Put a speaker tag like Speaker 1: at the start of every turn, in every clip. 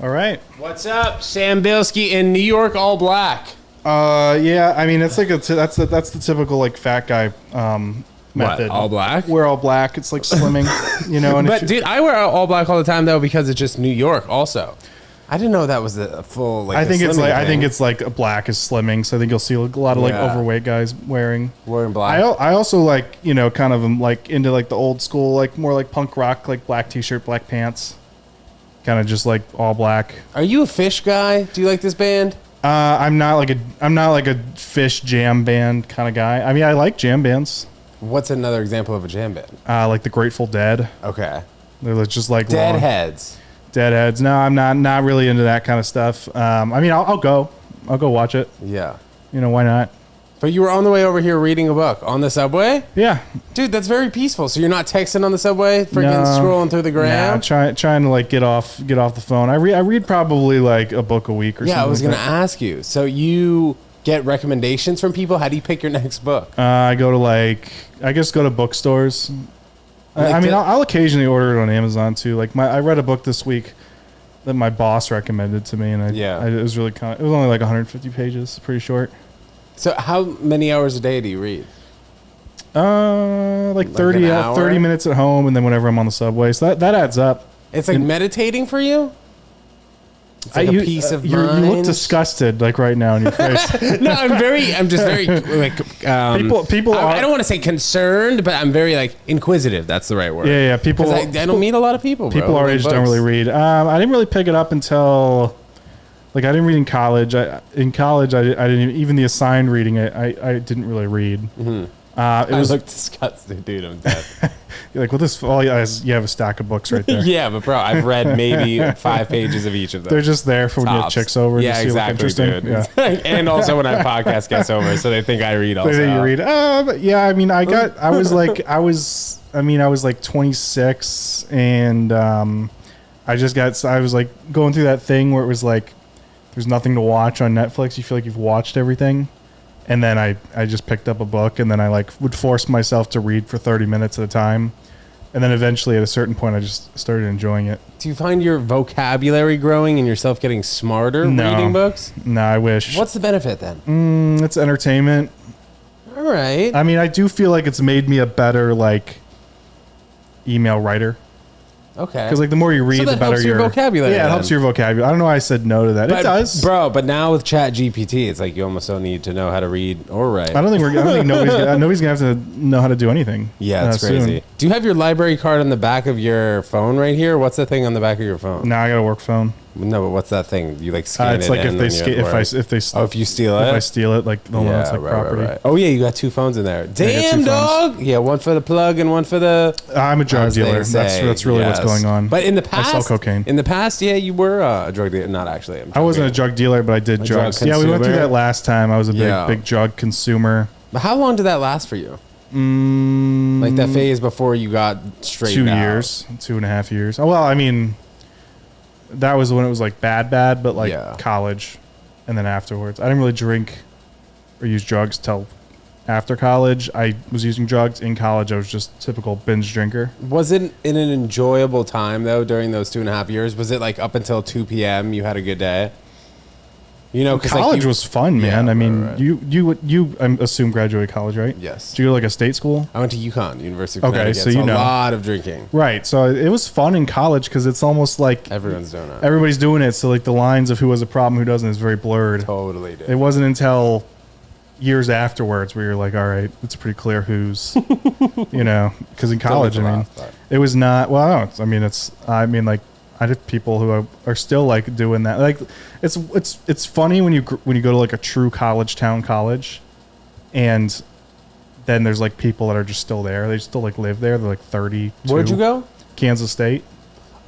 Speaker 1: All right.
Speaker 2: What's up, Sam Bilsky in New York, all black?
Speaker 1: Yeah. I mean, it's like that's the typical like fat guy method.
Speaker 2: What, all black?
Speaker 1: We're all black. It's like slimming, you know. And
Speaker 2: But dude, I wear all black all the time though because it's just New York. Also, I didn't know that was a full like.
Speaker 1: I think it's like a black is slimming. So I think you'll see a lot of like overweight guys wearing
Speaker 2: black.
Speaker 1: I also like kind of am like into like the old school like more like punk rock like black t-shirt, black pants. Kind of just like all black.
Speaker 2: Are you a Fish guy? Do you like this band?
Speaker 1: I'm not like a Fish jam band kind of guy. I mean, I like jam bands.
Speaker 2: What's another example of a jam band?
Speaker 1: Like the Grateful Dead.
Speaker 2: Okay.
Speaker 1: They're just like
Speaker 2: Deadheads.
Speaker 1: Deadheads. No, I'm not really into that kind of stuff. I mean, I'll go watch it.
Speaker 2: Yeah.
Speaker 1: Why not?
Speaker 2: But you were on the way over here reading a book on the subway?
Speaker 1: Yeah.
Speaker 2: Dude, that's very peaceful. So you're not texting on the subway, freaking scrolling through the gram?
Speaker 1: Trying to like get off the phone. I read probably like a book a week or something.
Speaker 2: Yeah, I was going to ask you. So you get recommendations from people? How do you pick your next book?
Speaker 1: I go to bookstores. I'll occasionally order it on Amazon too. Like I read a book this week that my boss recommended to me, and it was really it was only like 150 pages, pretty short.
Speaker 2: So how many hours a day do you read?
Speaker 1: Like 30 minutes at home, and then whenever I'm on the subway. So that adds up.
Speaker 2: It's like meditating for you? It's like a peace of mind.
Speaker 1: You look disgusted, like right now in your face.
Speaker 2: No, I'm just very like
Speaker 1: people are.
Speaker 2: I don't want to say concerned, but I'm very like inquisitive. That's the right word.
Speaker 1: Yeah. People.
Speaker 2: I don't meet a lot of people.
Speaker 1: People our age don't really read. I didn't really pick it up until, like, I didn't read in college. I didn't even the assigned reading. I didn't really read.
Speaker 2: Mm-hmm.
Speaker 1: It was
Speaker 2: like disgusting, dude. I'm dead.
Speaker 1: You're like, well, you have a stack of books right there.
Speaker 2: Yeah, but bro, I've read maybe 5 pages of each of them.
Speaker 1: They're just there for when you have chicks over.
Speaker 2: Yeah, exactly, dude. Yeah. And also when I have podcast guests over, so they think I read also.
Speaker 1: They think you read. But yeah, I mean, I was like 26, and I was like going through that thing where it was like, there's nothing to watch on Netflix. You feel like you've watched everything. And then I just picked up a book, and then I like would force myself to read for 30 minutes at a time. And then eventually at a certain point, I just started enjoying it.
Speaker 2: Do you find your vocabulary growing and yourself getting smarter reading books?
Speaker 1: No, I wish.
Speaker 2: What's the benefit then?
Speaker 1: It's entertainment.
Speaker 2: All right.
Speaker 1: I mean, I do feel like it's made me a better like email writer.
Speaker 2: Okay.
Speaker 1: Because like the more you read, the better your
Speaker 2: vocabulary.
Speaker 1: Yeah, it helps your vocabulary. I don't know why I said no to that. It does,
Speaker 2: bro. But now with Chat GPT, it's like you almost don't need to know how to read or write.
Speaker 1: I don't think nobody's gonna have to know how to do anything.
Speaker 2: Yeah, that's crazy. Soon. Do you have your library card on the back of your phone right here? What's the thing on the back of your phone?
Speaker 1: No, I got a work phone.
Speaker 2: No, but what's that thing? You like scan it?
Speaker 1: It's like if you steal it. If I steal it, like they'll know it's like property.
Speaker 2: Right. Oh yeah, you got 2 phones in there. Damn, dog. Phones. Yeah, one for the plug and one for the.
Speaker 1: I'm a drug dealer. That's really what's going on.
Speaker 2: But in the past,
Speaker 1: I sell cocaine.
Speaker 2: In the past, yeah, you were a drug dealer. Not actually.
Speaker 1: I wasn't a drug dealer, but I did drugs. Yeah, we went through that last time. I was a big drug consumer.
Speaker 2: But how long did that last for you? Like that phase before you got straight
Speaker 1: 2 years, 2.5 years. Oh, well, I mean, that was when it was like bad, but like college, and then afterwards. I didn't really drink or use drugs till after college. I was using drugs in college. I was just typical binge drinker.
Speaker 2: Was it in an enjoyable time though during those 2.5 years? Was it like up until 2 p.m. you had a good day? Because
Speaker 1: college was fun, man. Yeah, I mean, you I assume graduated college, right?
Speaker 2: Yes.
Speaker 1: Did you go like a state school?
Speaker 2: I went to UConn, University of Connecticut.
Speaker 1: Okay, so you know.
Speaker 2: A lot of drinking.
Speaker 1: Right. So it was fun in college because it's almost like
Speaker 2: everyone's doing it.
Speaker 1: Everybody's doing it. So like the lines of who has a problem, who doesn't, is very blurred.
Speaker 2: Totally. Dude.
Speaker 1: It wasn't until years afterwards where you're like, all right, it's pretty clear who's, because in college, it was not. Well, I have people who are still like doing that. Like, it's funny when you go to like a true college town, and then there's like people that are just still there. They still like live there. They're like 30.
Speaker 2: Where'd you go?
Speaker 1: Kansas State.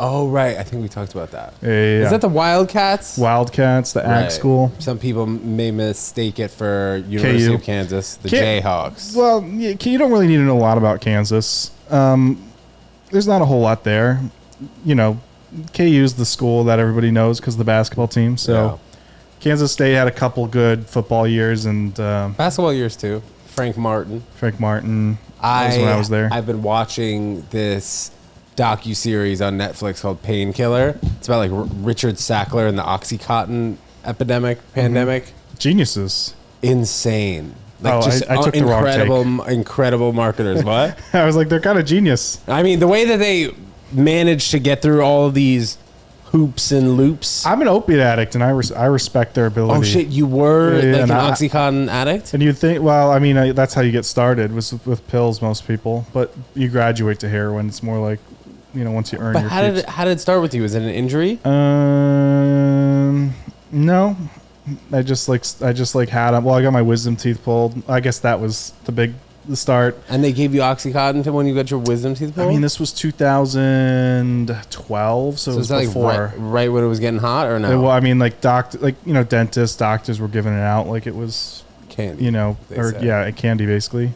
Speaker 2: Oh right, I think we talked about that.
Speaker 1: Yeah.
Speaker 2: Is that the Wildcats?
Speaker 1: Wildcats, the ag school.
Speaker 2: Some people may mistake it for University of Kansas, the Jayhawks.
Speaker 1: Well, you don't really need to know a lot about Kansas. There's not a whole lot there. KU's the school that everybody knows because of the basketball team. So Kansas State had a couple good football years and
Speaker 2: basketball years too. Frank Martin.
Speaker 1: That was when I was there.
Speaker 2: I've been watching this docu-series on Netflix called Painkiller. It's about like Richard Sackler and the OxyContin pandemic.
Speaker 1: Geniuses.
Speaker 2: Insane. Like
Speaker 1: I took the wrong take.
Speaker 2: Incredible marketers. What?
Speaker 1: I was like, they're kind of genius.
Speaker 2: I mean, the way that they managed to get through all of these hoops and loops.
Speaker 1: I'm an opiate addict, and I respect their ability.
Speaker 2: Oh shit, you were
Speaker 1: Yeah,
Speaker 2: like an OxyContin addict?
Speaker 1: And you'd think, well, I mean, that's how you get started with pills, most people. But you graduate to heroin. It's more like, once you earn your keeps.
Speaker 2: How did it start with you? Was it an injury?
Speaker 1: No. I just had them. Well, I got my wisdom teeth pulled. I guess that was the start.
Speaker 2: And they gave you OxyContin when you got your wisdom teeth pulled?
Speaker 1: I mean, this was 2012, so it was before.
Speaker 2: Like right when it was getting hot, or no?
Speaker 1: Well, I mean, like dentists, doctors were giving it out like it was
Speaker 2: candy.
Speaker 1: Candy basically.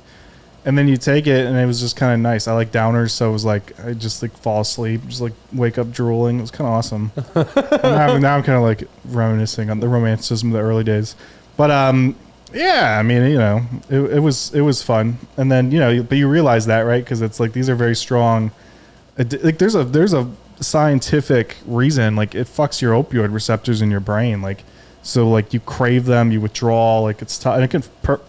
Speaker 1: And then you take it, and it was just kind of nice. I like downers, so it was like I just like fall asleep, just like wake up drooling. It was kind of awesome. now I'm kind of like reminiscing on the romanticism of the early days, but yeah, I mean, it was fun. And then but you realize that, right? Because it's like these are very strong. Like there's a scientific reason. Like it fucks your opioid receptors in your brain. Like so, like you crave them, you withdraw. Like it's tough, and it can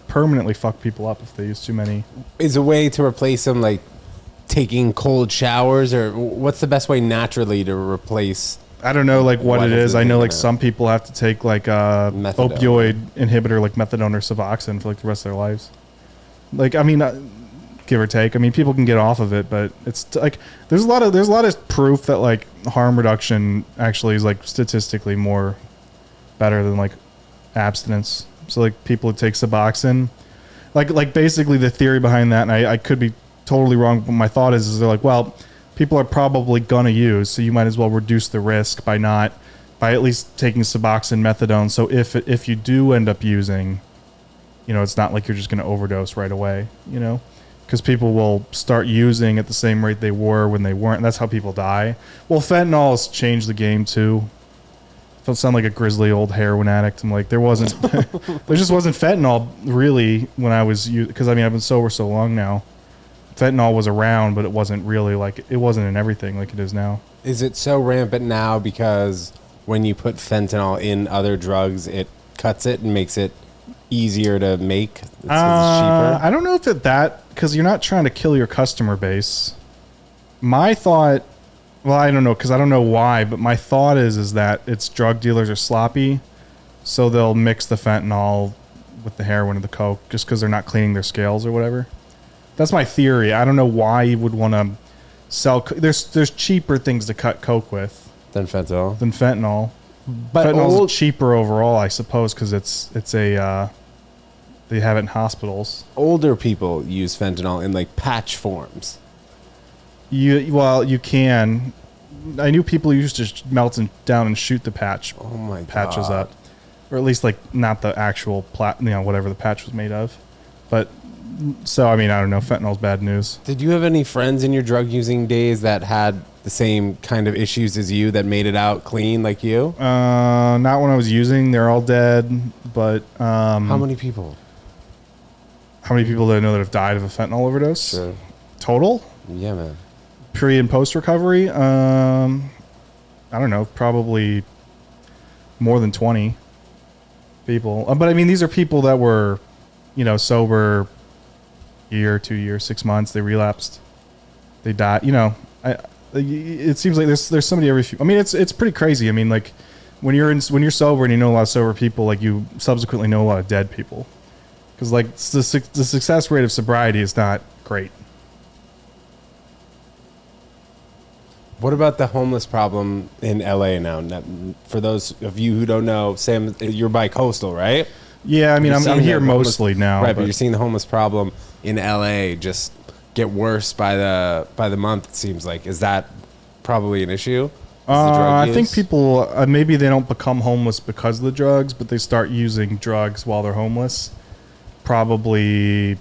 Speaker 1: permanently fuck people up if they use too many.
Speaker 2: Is a way to replace them like taking cold showers, or what's the best way naturally to replace?
Speaker 1: I don't know like what it is. I know like some people have to take like a opioid inhibitor like methadone or Suboxone for like the rest of their lives. Like I mean, give or take. I mean, people can get off of it, but it's like there's a lot of proof that like harm reduction actually is like statistically more better than like abstinence. So like people who take Suboxone, like basically the theory behind that, and I could be totally wrong, but my thought is they're like, well, people are probably gonna use, so you might as well reduce the risk by at least taking Suboxone, methadone. So if you do end up using, it's not like you're just gonna overdose right away, because people will start using at the same rate they were when they weren't. And that's how people die. Well, fentanyl has changed the game too. I sound like a grizzly old heroin addict. I'm like, there just wasn't fentanyl really when I was because I mean I've been sober so long now. Fentanyl was around, but it wasn't really like it wasn't in everything like it is now. Is
Speaker 2: it so rampant now because when you put fentanyl in other drugs, it cuts it and makes it easier to make? It's cheaper?
Speaker 1: I don't know if that because you're not trying to kill your customer base. My thought, well, I don't know because I don't know why, but my thought is that it's drug dealers are sloppy, so they'll mix the fentanyl with the heroin or the coke just because they're not cleaning their scales or whatever. That's my theory. I don't know why you would want to sell. There's cheaper things to cut coke with
Speaker 2: than fentanyl.
Speaker 1: But fentanyl's cheaper overall, I suppose, because they have it in hospitals.
Speaker 2: Older people use fentanyl in like patch forms.
Speaker 1: You can. I knew people used to melt down and shoot the patches up, or at least like not the actual whatever the patch was made of. But so I mean I don't know. Fentanyl's bad news.
Speaker 2: Did you have any friends in your drug using days that had the same kind of issues as you that made it out clean like you?
Speaker 1: Not when I was using. They're all dead. But
Speaker 2: how many people?
Speaker 1: How many people do I know that have died of a fentanyl overdose?
Speaker 2: Sure.
Speaker 1: Total?
Speaker 2: Yeah, man.
Speaker 1: Pre and post recovery, I don't know, probably more than 20 people. But I mean, these are people that were, sober year, 2 years, 6 months. They relapsed, they died. It seems like there's somebody every few. I mean, it's pretty crazy. I mean, like when you're sober and you know a lot of sober people, like you subsequently know a lot of dead people, because like the success rate of sobriety is not great.
Speaker 2: What about the homeless problem in LA now? For those of you who don't know, Sam, you're bi-coastal, right?
Speaker 1: Yeah, I mean, I'm here mostly now.
Speaker 2: Right, but you're seeing the homeless problem in LA just get worse by the month, it seems like. Is that probably an issue?
Speaker 1: I think people, maybe they don't become homeless because of the drugs, but they start using drugs while they're homeless. Probably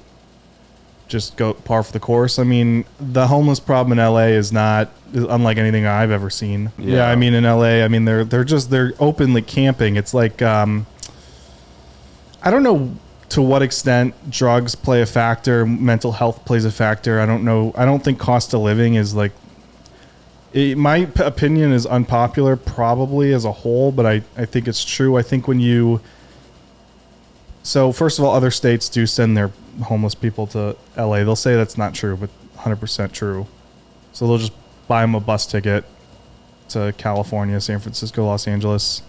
Speaker 1: just go par for the course. I mean, the homeless problem in LA is unlike anything I've ever seen. Yeah, I mean, in LA, I mean, they're openly camping. It's like, I don't know to what extent drugs play a factor, mental health plays a factor. I don't know. I don't think cost of living is like, My opinion is unpopular probably as a whole, but I think it's true. I think when you... So first of all, other states do send their homeless people to LA. They'll say that's not true, but 100% true. So they'll just buy them a bus ticket to California, San Francisco, Los Angeles.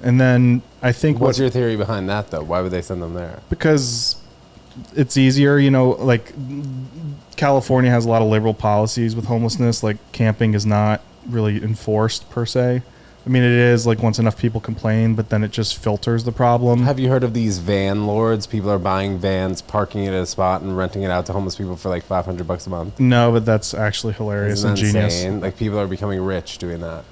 Speaker 1: And then I think...
Speaker 2: What's your theory behind that, though? Why would they send them there?
Speaker 1: Because it's easier, you know, like California has a lot of liberal policies with homelessness. Like camping is not really enforced per se. I mean, it is like once enough people complain, but then it just filters the problem.
Speaker 2: Have you heard of these van lords? People are buying vans, parking it at a spot, and renting it out to homeless people for like $500 a month.
Speaker 1: No, but that's actually hilarious and genius.
Speaker 2: Insane? Like people are becoming rich doing that.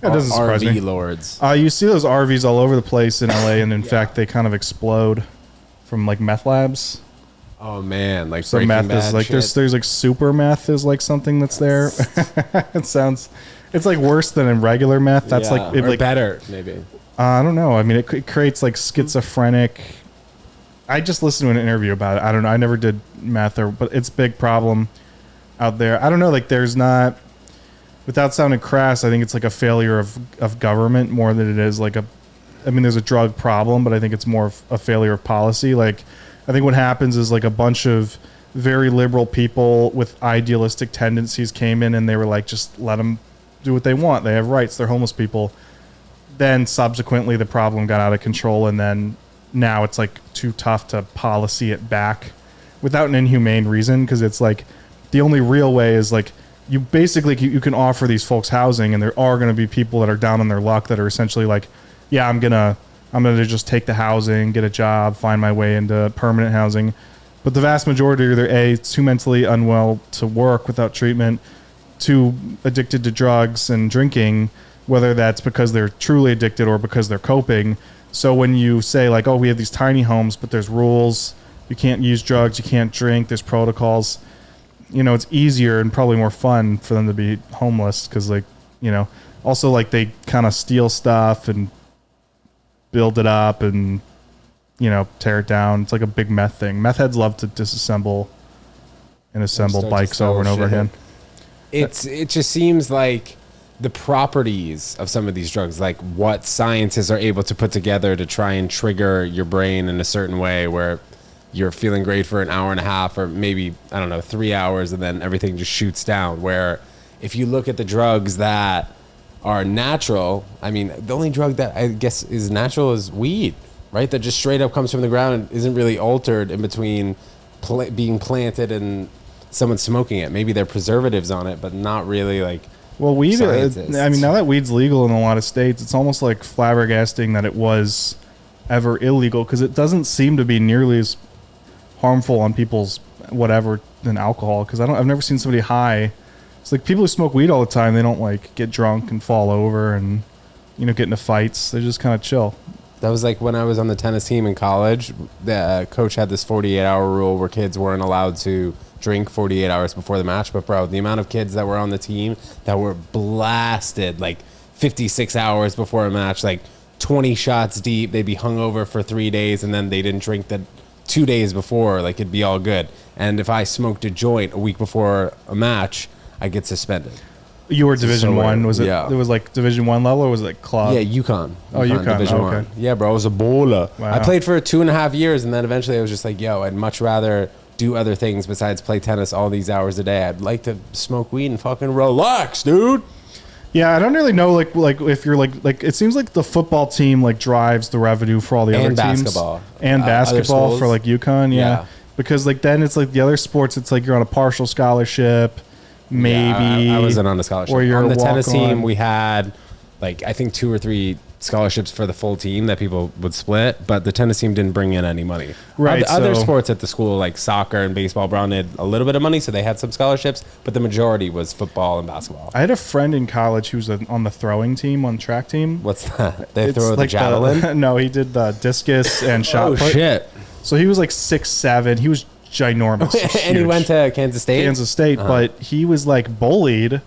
Speaker 1: That doesn't surprise me.
Speaker 2: RV lords.
Speaker 1: You see those RVs all over the place in LA, and in fact, they kind of explode from like meth labs.
Speaker 2: Oh man, like
Speaker 1: so meth is like
Speaker 2: shit.
Speaker 1: there's like super meth is like something that's there. It sounds. It's like worse than in regular meth. That's like
Speaker 2: or
Speaker 1: like
Speaker 2: better maybe.
Speaker 1: I don't know. I mean, it creates like schizophrenic. I just listened to an interview about it. I don't know. I never did meth, but it's a big problem out there. I don't know. Like, there's not. Without sounding crass, I think it's like a failure of government more than it is like a. I mean, there's a drug problem, but I think it's more of a failure of policy. Like, I think what happens is like a bunch of very liberal people with idealistic tendencies came in and they were like, just let them do what they want. They have rights. They're homeless people. Then subsequently the problem got out of control, and then now it's like too tough to policy it back without an inhumane reason, because it's like the only real way is like you basically you can offer these folks housing, and there are going to be people that are down on their luck that are essentially like, yeah, I'm gonna just take the housing, get a job, find my way into permanent housing. But the vast majority are either A, too mentally unwell to work without treatment, too addicted to drugs and drinking, whether that's because they're truly addicted or because they're coping. So when you say like, oh, we have these tiny homes, but there's rules, you can't use drugs, you can't drink, there's protocols, you know, it's easier and probably more fun for them to be homeless because, like, you know, also like they kind of steal stuff and build it up and, you know, tear it down. It's like a big meth thing. Meth heads love to disassemble and assemble bikes over and over again.
Speaker 2: It just seems like the properties of some of these drugs, like what scientists are able to put together to try and trigger your brain in a certain way where you're feeling great for an hour and a half or maybe, I don't know, 3 hours, and then everything just shoots down. Where if you look at the drugs that are natural, I mean, the only drug that I guess is natural is weed, right? That just straight up comes from the ground and isn't really altered in between being planted and someone smoking it. Maybe there are preservatives on it, but not really like.
Speaker 1: Well, weed, I mean, now that weed's legal in a lot of states, it's almost like flabbergasting that it was ever illegal, because it doesn't seem to be nearly as harmful on people's whatever than alcohol. Because I've never seen somebody high. It's like people who smoke weed all the time, they don't like get drunk and fall over and, you know, get into fights. They just kind of chill.
Speaker 2: That was like when I was on the tennis team in college. The coach had this 48-hour rule where kids weren't allowed to drink 48 hours before the match. But bro, the amount of kids that were on the team that were blasted like 56 hours before a match, like 20 shots deep, they'd be hungover for 3 days, and then they didn't drink the 2 days before, like it'd be all good. And if I smoked a joint a week before a match, I get suspended.
Speaker 1: You were Division One, was it?
Speaker 2: Yeah.
Speaker 1: It was like Division One level, or was it club?
Speaker 2: Yeah, UConn.
Speaker 1: Oh, UConn.
Speaker 2: Division
Speaker 1: Okay.
Speaker 2: One. Yeah, bro, I was a bowler.
Speaker 1: Wow.
Speaker 2: I played for 2.5 years, and then eventually I was just like, yo, I'd much rather do other things besides play tennis all these hours a day. I'd like to smoke weed and fucking relax, dude.
Speaker 1: Yeah, I don't really know, like if you're like it seems like the football team like drives the revenue for all the other teams. And basketball for like UConn, yeah. Because like then it's like the other sports, it's like you're on a partial scholarship, maybe.
Speaker 2: Yeah, I wasn't on a scholarship.
Speaker 1: Or you're
Speaker 2: on the tennis
Speaker 1: on.
Speaker 2: team, we had like I think 2 or 3 scholarships for the full team that people would split, but the tennis team didn't bring in any money.
Speaker 1: Right.
Speaker 2: Other sports at the school, like soccer and baseball, brought in a little bit of money, so they had some scholarships, but the majority was football and basketball.
Speaker 1: I had a friend in college who was on the throwing team, on track team.
Speaker 2: What's that? They
Speaker 1: It's
Speaker 2: throw the
Speaker 1: like
Speaker 2: javelin?
Speaker 1: No, he did the discus and shot put.
Speaker 2: Shit.
Speaker 1: So he was like 6'7". He was ginormous.
Speaker 2: And he went to Kansas State?
Speaker 1: Kansas State, but he was like bullied,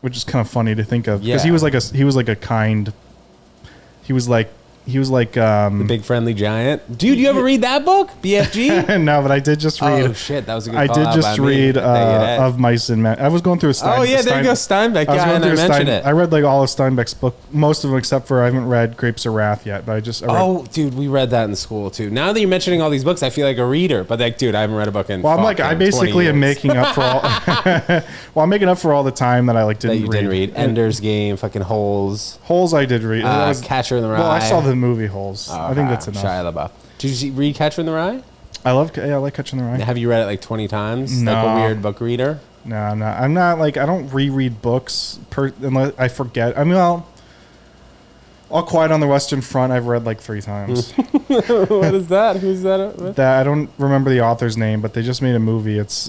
Speaker 1: which is kind of funny to think of, because
Speaker 2: Yeah.
Speaker 1: he was like a kind. He was like he was like
Speaker 2: The Big Friendly Giant. Dude, you ever read that book? BFG?
Speaker 1: No, but I did just read.
Speaker 2: Oh shit, that was a good
Speaker 1: I
Speaker 2: call
Speaker 1: did
Speaker 2: out
Speaker 1: just
Speaker 2: by me.
Speaker 1: read Of Mice and Men. I was going through a Stein.
Speaker 2: Oh yeah, there you go, Steinbeck. Yeah, and I mentioned it.
Speaker 1: I read like all of Steinbeck's book, most of them except for I haven't read Grapes of Wrath yet. But I read,
Speaker 2: Oh, dude, we read that in school too. Now that you're mentioning all these books, I feel like a reader. But like, dude, I haven't read a book in.
Speaker 1: Well, I'm like, I basically am making up for all. Well, I'm making up for all the time that I like didn't read.
Speaker 2: Ender's Game, fucking Holes.
Speaker 1: Holes, I did read.
Speaker 2: Catcher in the Rye.
Speaker 1: Well, I saw the movie Holes. I think that's enough.
Speaker 2: Shia LaBeouf. Did you read Catcher in the Rye?
Speaker 1: I like Catcher in the Rye.
Speaker 2: Have you read it like 20 times?
Speaker 1: No.
Speaker 2: Like a weird book reader?
Speaker 1: No, I'm not like, I don't reread books unless I forget. I mean, All Quiet on the Western Front, I've read like 3 times.
Speaker 2: What is that? Who's that with?
Speaker 1: I don't remember the author's name, but they just made a movie. It's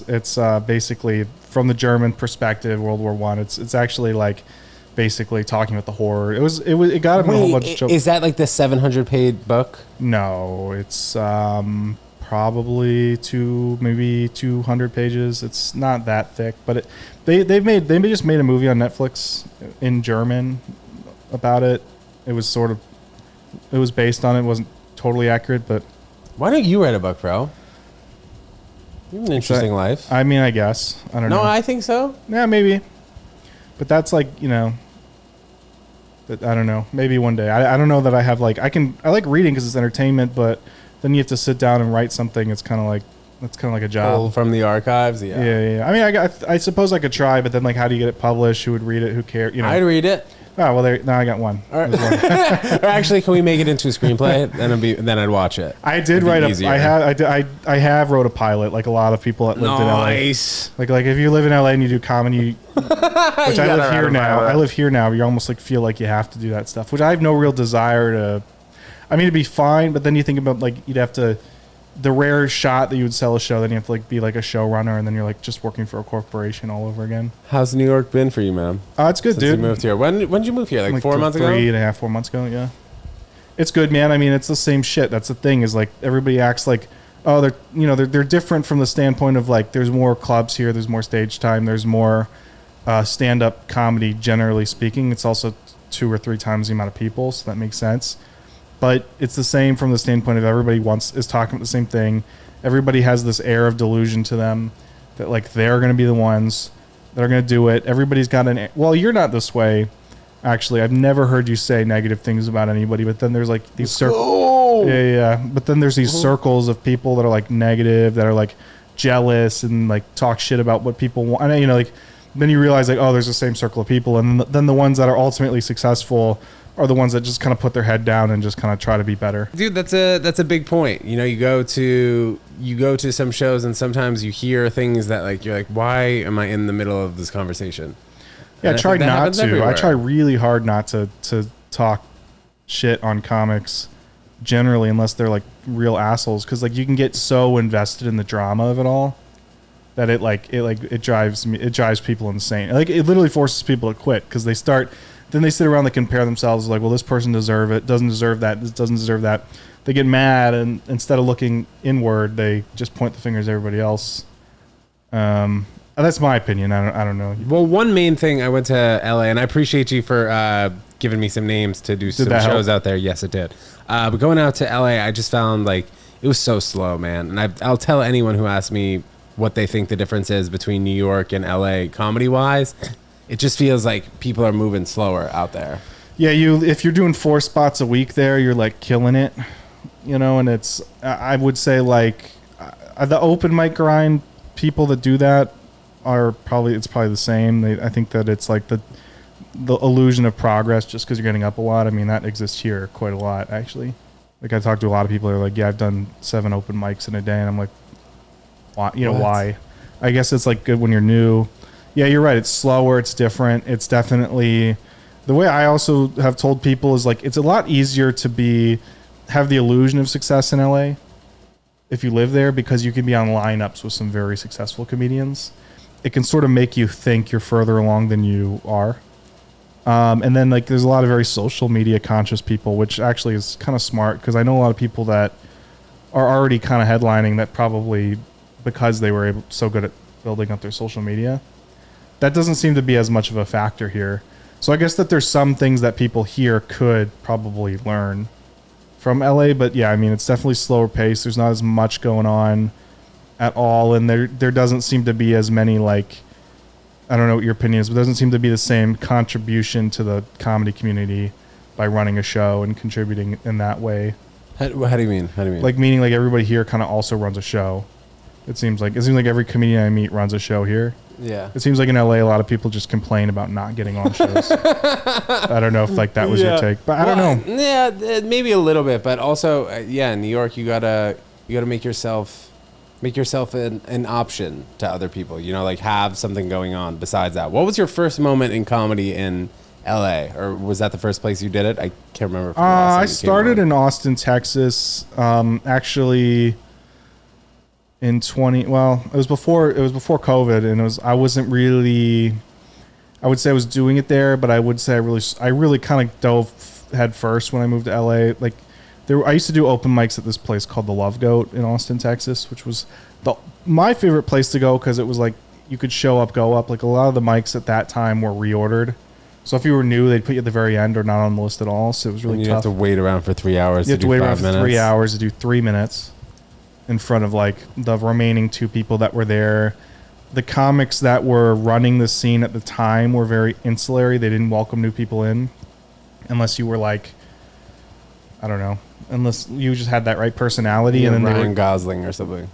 Speaker 1: basically from the German perspective, World War I. It's actually like basically talking about the horror. It got him a whole bunch of.
Speaker 2: Is that like the 700-page book?
Speaker 1: No, it's probably maybe 200 pages. It's not that thick, but they just made a movie on Netflix in German about it. It was based on it. It wasn't totally accurate, but
Speaker 2: why don't you write a book, bro? You have an interesting life.
Speaker 1: I mean, I guess. I don't know.
Speaker 2: No, I think so.
Speaker 1: Yeah, maybe. But that's like, I don't know. Maybe one day. I don't know that I have like, I like reading because it's entertainment, but then you have to sit down and write something. It's kind of like a job.
Speaker 2: Pull from the archives. Yeah.
Speaker 1: Yeah. I mean, I suppose I could try, but then like, how do you get it published? Who would read it? Who cares?
Speaker 2: I'd read it.
Speaker 1: Oh, well, now I got one.
Speaker 2: Or actually, can we make it into a screenplay? Then I'd watch it.
Speaker 1: I did write I have wrote a pilot, like a lot of people that lived in LA.
Speaker 2: Nice.
Speaker 1: Like if you live in LA and you do comedy, which I live here now. I live here now. You almost like feel like you have to do that stuff, which I have no real desire to. I mean, it'd be fine, but then you think about like you'd have to. The rare shot that you would sell a show, then you have to like be like a showrunner, and then you're like just working for a corporation all over again.
Speaker 2: How's New York been for you, man?
Speaker 1: It's good,
Speaker 2: Since
Speaker 1: dude.
Speaker 2: You moved here. When did you move here? Like 4 months ago?
Speaker 1: 3.5, 4 months ago. Yeah, it's good, man. I mean, it's the same shit. That's the thing is like everybody acts like, oh, they're different from the standpoint of like there's more clubs here, there's more stage time, there's more stand-up comedy. Generally speaking, it's also 2 or 3 times the amount of people, so that makes sense. But it's the same from the standpoint of everybody is talking about the same thing. Everybody has this air of delusion to them that like they're going to be the ones that are going to do it. Everybody's got well, you're not this way. Actually, I've never heard you say negative things about anybody, but then there's like these circles. Yeah. But then there's these circles of people that are like negative, that are like jealous and like talk shit about what people want. And like then you realize like, oh, there's the same circle of people. And then the ones that are ultimately successful are the ones that just kind of put their head down and just kind of try to be better.
Speaker 2: Dude, that's a big point. You go to some shows and sometimes you hear things that like you're like, why am I in the middle of this conversation?
Speaker 1: Yeah, I try not to. Everywhere. I try really hard not to talk shit on comics generally, unless they're like real assholes, because like you can get so invested in the drama of it all that it drives people insane. Like it literally forces people to quit because they start. Then they sit around, they compare themselves like, well, this person doesn't deserve that, this doesn't deserve that. They get mad, and instead of looking inward, they just point the fingers at everybody else. That's my opinion. I don't know.
Speaker 2: Well, one main thing, I went to LA, and I appreciate you for giving me some names to do some shows out there. Yes, it did. But going out to LA, I just found like it was so slow, man. And I'll tell anyone who asks me what they think the difference is between New York and LA comedy-wise. It just feels like people are moving slower out there. Yeah,
Speaker 1: if you're doing 4 spots a week there, you're like killing it, and it's, I would say like the open mic grind, people that do that it's probably the same. I think that it's like the illusion of progress just because you're getting up a lot. I mean, that exists here quite a lot, actually. Like I talked to a lot of people who are like, yeah, I've done 7 open mics in a day. And I'm like, why? Why? I guess it's like good when you're new. Yeah, you're right. It's slower. It's different. It's definitely the way I also have told people is like it's a lot easier to have the illusion of success in LA if you live there because you can be on lineups with some very successful comedians. It can sort of make you think you're further along than you are. And then like there's a lot of very social media conscious people, which actually is kind of smart because I know a lot of people that are already kind of headlining that probably because they were so good at building up their social media. That doesn't seem to be as much of a factor here. So I guess that there's some things that people here could probably learn from LA, but yeah, I mean, it's definitely slower pace. There's not as much going on at all, and there doesn't seem to be as many, like, I don't know what your opinion is, but there doesn't seem to be the same contribution to the comedy community by running a show and contributing in that way.
Speaker 2: How do you mean?
Speaker 1: Like, meaning like everybody here kind of also runs a show. It seems like every comedian I meet runs a show here.
Speaker 2: Yeah.
Speaker 1: It seems like in LA, a lot of people just complain about not getting on shows. I don't know if like that was your take, but I don't know.
Speaker 2: Yeah, maybe a little bit, but also, in New York, you gotta make yourself an option to other people. You know, like have something going on besides that. What was your first moment in comedy in LA, or was that the first place you did it? I can't remember.
Speaker 1: I started in Austin, Texas. Actually. In it was before COVID, and I wasn't really, I would say I was doing it there, but I would say I really kind of dove head first when I moved to LA. Like I used to do open mics at this place called the Love Goat in Austin, Texas, which was my favorite place to go because it was like you could show up, go up. Like a lot of the mics at that time were reordered. So if you were new, they'd put you at the very end or not on the list at all. So it was really tough.
Speaker 2: You have to wait around for 3 hours.
Speaker 1: You have to wait around for 3 hours to do 3 minutes in front of like the remaining 2 people that were there. The comics that were running the scene at the time were very insular. They didn't welcome new people in unless you were like, I don't know, unless you just had that right personality.
Speaker 2: Yeah,
Speaker 1: and then
Speaker 2: Ryan Gosling or something.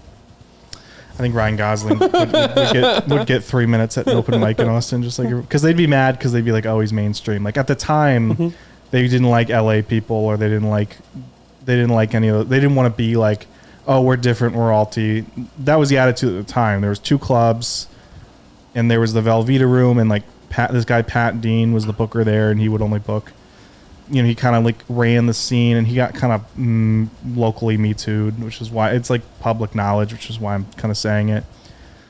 Speaker 1: I think Ryan Gosling would get 3 minutes at an open mic in Austin, just like, because they'd be mad because they'd be like, oh, he's mainstream. Like at the time, they didn't like LA people, or they didn't like any of they didn't want to be like, oh, we're different, we're alty. That was the attitude at the time. There was 2 clubs, and there was the Velveeta Room, and like this guy Pat Dean was the booker there, and he would only book. You know, he kind of like ran the scene, and he got kind of locally Me Too'd, which is why it's like public knowledge, which is why I'm kind of saying it.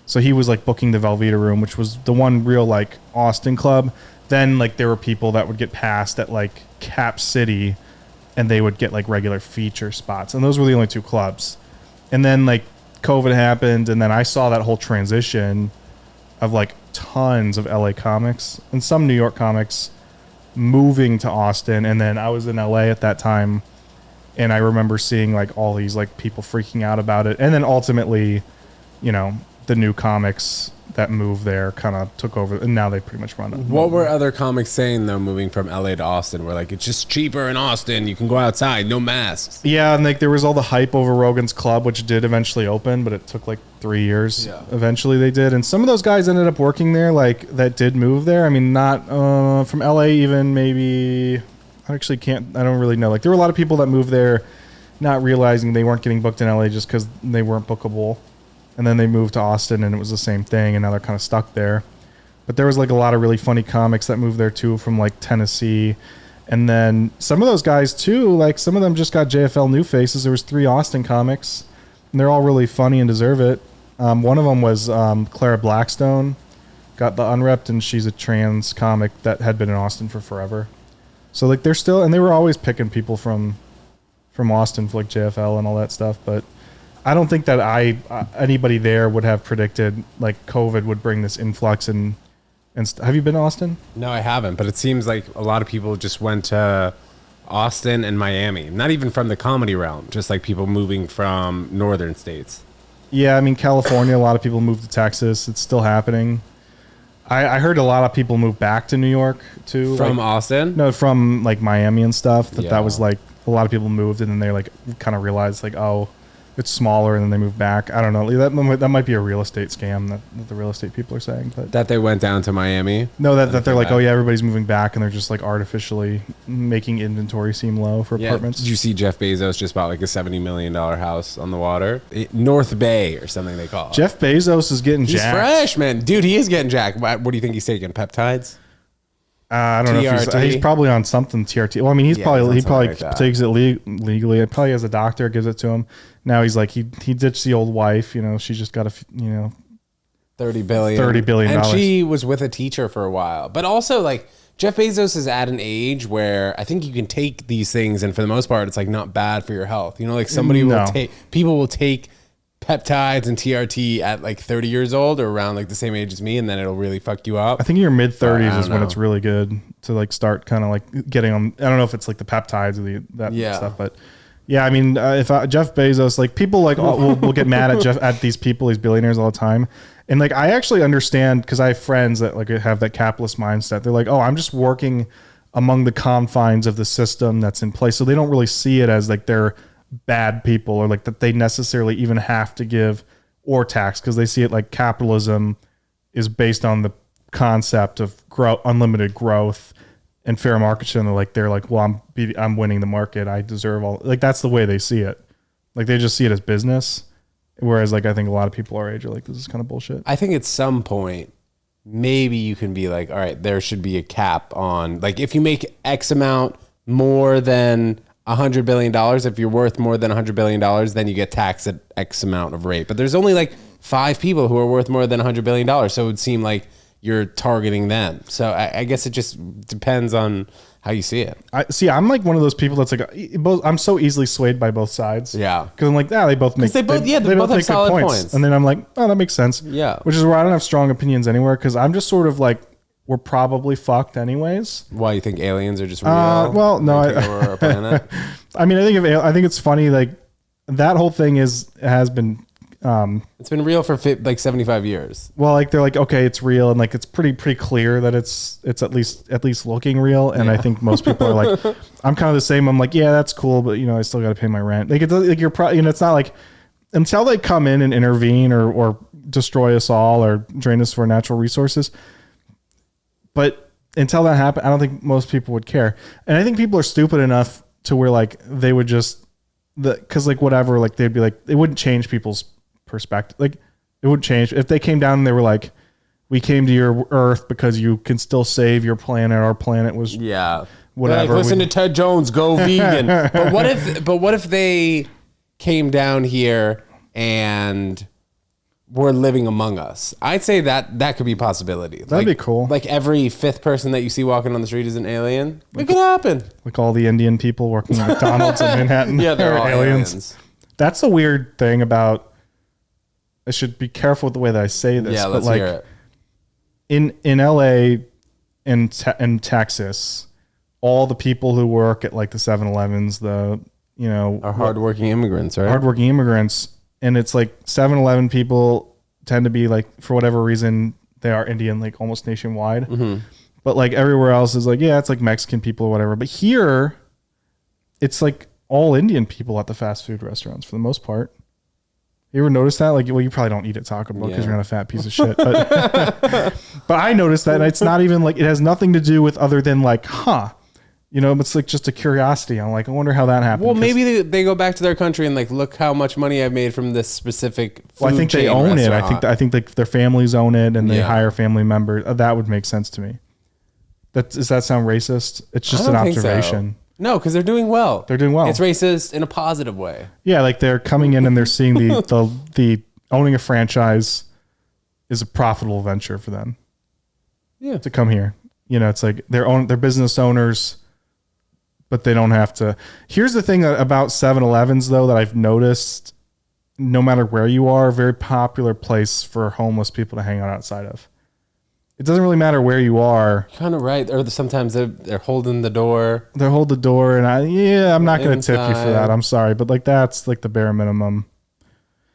Speaker 1: So he was like booking the Velveeta Room, which was the one real like Austin club. Then like there were people that would get passed at like Cap City, and they would get like regular feature spots, and those were the only 2 clubs. And then like COVID happened, and then I saw that whole transition of like tons of LA comics and some New York comics moving to Austin. And then I was in LA at that time, and I remember seeing like all these like people freaking out about it. And then ultimately, you know, the new comics that moved there kind of took over, and now they pretty much run it.
Speaker 2: What were other comics saying though, moving from LA to Austin? Where like it's just cheaper in Austin, you can go outside, no masks.
Speaker 1: Yeah, and like there was all the hype over Rogan's Club, which did eventually open, but it took like 3 years. Yeah. Eventually they did, and some of those guys ended up working there, like that did move there. I mean, not from LA even, maybe. I don't really know. Like there were a lot of people that moved there not realizing they weren't getting booked in LA just because they weren't bookable. And then they moved to Austin, and it was the same thing, and now they're kind of stuck there. But there was like a lot of really funny comics that moved there too, from like Tennessee. And then some of those guys too, like some of them just got JFL New Faces. There was 3 Austin comics, and they're all really funny and deserve it. One of them was Clara Blackstone, got the Unrepped, and she's a trans comic that had been in Austin for forever. So like they're still, and they were always picking people from Austin for like JFL and all that stuff, but I don't think that anybody there would have predicted like COVID would bring this influx and have you been to Austin?
Speaker 2: No, I haven't, but it seems like a lot of people just went to Austin and Miami. Not even from the comedy realm, just like people moving from northern states.
Speaker 1: Yeah, I mean California, a lot of people moved to Texas. It's still happening. I heard a lot of people move back to New York too.
Speaker 2: From
Speaker 1: like,
Speaker 2: Austin?
Speaker 1: No, from like Miami and stuff. That was like a lot of people moved, and then they like kind of realized like, oh, it's smaller, and then they move back. I don't know. That might be a real estate scam that the real estate people are saying. But
Speaker 2: that they went down to Miami?
Speaker 1: No, that they're like, oh yeah, everybody's moving back, and they're just like artificially making inventory seem low for apartments.
Speaker 2: Did you see Jeff Bezos just bought like a $70 million house on the water? North Bay or something they call it.
Speaker 1: Jeff Bezos is getting
Speaker 2: jacked. He's fresh, man. Dude, he is getting jacked. What do you think he's taking? Peptides?
Speaker 1: I don't know if he's probably on something TRT. Well, I mean, he probably like takes it legally. It probably has a doctor gives it to him. Now he's like he ditched the old wife. You know, she just got $30 billion.
Speaker 2: And she was with a teacher for a while. But also like Jeff Bezos is at an age where I think you can take these things, and for the most part, it's like not bad for your health. You know, like people will take peptides and TRT at like 30 years old or around like the same age as me, and then it'll really fuck you up.
Speaker 1: I think in your mid 30s is when it's really good to like start kind of like getting on. I don't know if it's like the peptides or that stuff, but Yeah, I mean, if Jeff Bezos, like people like will get mad at at these people, these billionaires all the time, and like I actually understand because I have friends that like have that capitalist mindset. They're like, oh, I'm just working among the confines of the system that's in place, so they don't really see it as like they're bad people or like that they necessarily even have to give or tax because they see it like capitalism is based on the concept of unlimited growth and fair market share. And they're like, well, I'm winning the market. I deserve all, like, that's the way they see it. Like they just see it as business. Whereas like, I think a lot of people our age are like, this is kind of bullshit.
Speaker 2: I think at some point, maybe you can be like, all right, there should be a cap on, like, if you make X amount more than $100 billion, if you're worth more than $100 billion, then you get taxed at X amount of rate. But there's only like 5 people who are worth more than $100 billion. So it would seem like you're targeting them. So I guess it just depends on how you see it.
Speaker 1: I'm like one of those people that's like, I'm so easily swayed by both sides.
Speaker 2: Yeah.
Speaker 1: Because I'm like, they both make,
Speaker 2: they both have solid points.
Speaker 1: And then I'm like, oh, that makes sense.
Speaker 2: Yeah.
Speaker 1: Which is where I don't have strong opinions anywhere. Cause I'm just sort of like, we're probably fucked anyways.
Speaker 2: Why, you think aliens are just real?
Speaker 1: Well, no,
Speaker 2: our planet?
Speaker 1: I mean, I think it's funny. Like that whole thing has been,
Speaker 2: it's been real for like 75 years.
Speaker 1: Well, like they're like, okay, it's real. And like, it's pretty clear that it's at least looking real. And I think most people are like, I'm kind of the same. I'm like, yeah, that's cool. But I still got to pay my rent. Like it's like, it's not like until they come in and intervene or destroy us all or drain us for natural resources. But until that happened, I don't think most people would care. And I think people are stupid enough to where like they would just because like whatever, like they'd be like, it wouldn't change people's perspective. Like it wouldn't change if they came down and they were like, we came to your Earth because you can still save your planet. Our planet was whatever.
Speaker 2: Like, listen to Ted Jones, go vegan. But what if they came down here and were living among us? I'd say that could be a possibility.
Speaker 1: That'd be cool.
Speaker 2: Like every 5th person that you see walking on the street is an alien. It could happen.
Speaker 1: Like all the Indian people working at McDonald's in Manhattan.
Speaker 2: Yeah, they're all aliens.
Speaker 1: That's the weird thing about. I should be careful with the way that I say this.
Speaker 2: Yeah, let's hear it.
Speaker 1: In LA and Texas, all the people who work at like the 7-Elevens, are
Speaker 2: hardworking immigrants, right?
Speaker 1: Hardworking immigrants. And it's like 7-Eleven people tend to be like, for whatever reason, they are Indian, like almost nationwide. Mm-hmm. But like everywhere else is like, yeah, it's like Mexican people or whatever. But here, it's like all Indian people at the fast food restaurants for the most part. You ever notice that? Like, well, you probably don't eat at Taco Bell because you're not a fat piece of shit. But, but I noticed that, and it's not even like, it has nothing to do with other than like, it's like just a curiosity. I'm like, I wonder how that happened.
Speaker 2: Well, maybe they go back to their country and like, look how much money I've made from this specific food
Speaker 1: Well, I think they own
Speaker 2: restaurant.
Speaker 1: it. I think like their families own it and they hire family members. That would make sense to me. Does that sound racist? It's just an observation.
Speaker 2: No, because they're doing well.
Speaker 1: They're doing well.
Speaker 2: It's racist in a positive way.
Speaker 1: Yeah, like they're coming in and they're seeing the owning a franchise is a profitable venture for them.
Speaker 2: Yeah,
Speaker 1: to come here, it's like they're business owners, but they don't have to. Here's the thing about 7-Elevens though that I've noticed: no matter where you are, a very popular place for homeless people to hang out outside of. It doesn't really matter where you are.
Speaker 2: Kind of right. Or sometimes they're holding the door.
Speaker 1: They hold the door, and I'm not going to tip you for that. I'm sorry, but like that's like the bare minimum.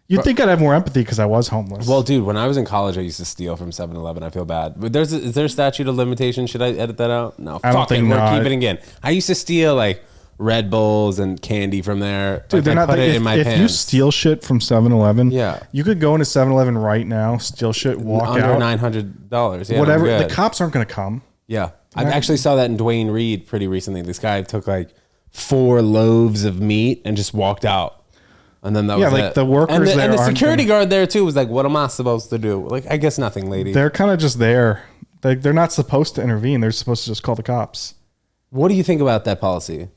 Speaker 1: You'd think I'd have more empathy because I was homeless.
Speaker 2: Well, dude, when I was in college, I used to steal from 7-Eleven. I feel bad. But is there a statute of limitation? Should I edit that out? No.
Speaker 1: I don't think
Speaker 2: we're keeping it in. I used to steal like Red Bulls and candy from there.
Speaker 1: Dude, they're not put it in my pants. If you steal shit from 7-Eleven, you could go into 7-Eleven right now, steal shit, walk
Speaker 2: under
Speaker 1: out.
Speaker 2: $900. Yeah,
Speaker 1: whatever. The cops aren't going to come.
Speaker 2: Yeah. I actually saw that in Dwayne Reed pretty recently. This guy took like 4 loaves of meat and just walked out. And then that was
Speaker 1: like
Speaker 2: it.
Speaker 1: The workers
Speaker 2: and the security guard there too was like, what am I supposed to do? Like, I guess nothing, lady.
Speaker 1: They're kind of just there. They're not supposed to intervene. They're supposed to just call the cops.
Speaker 2: What do you think about that policy?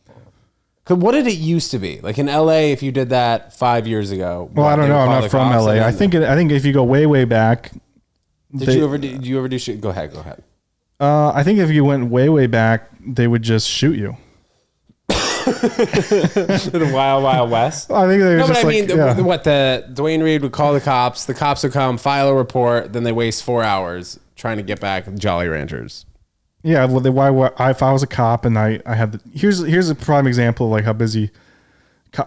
Speaker 2: What did it used to be? Like in LA, if you did that 5 years ago.
Speaker 1: Well, I don't know. I'm not from LA. I think if you go way back.
Speaker 2: Did you ever do shit? Go ahead.
Speaker 1: I think if you went way back, they would just shoot you.
Speaker 2: The Wild West.
Speaker 1: I think they were just
Speaker 2: the Dwayne Reed would call the cops would come, file a report, then they waste 4 hours trying to get back Jolly Ranchers.
Speaker 1: Yeah, well, if I was a cop and I had here's a prime example of like how busy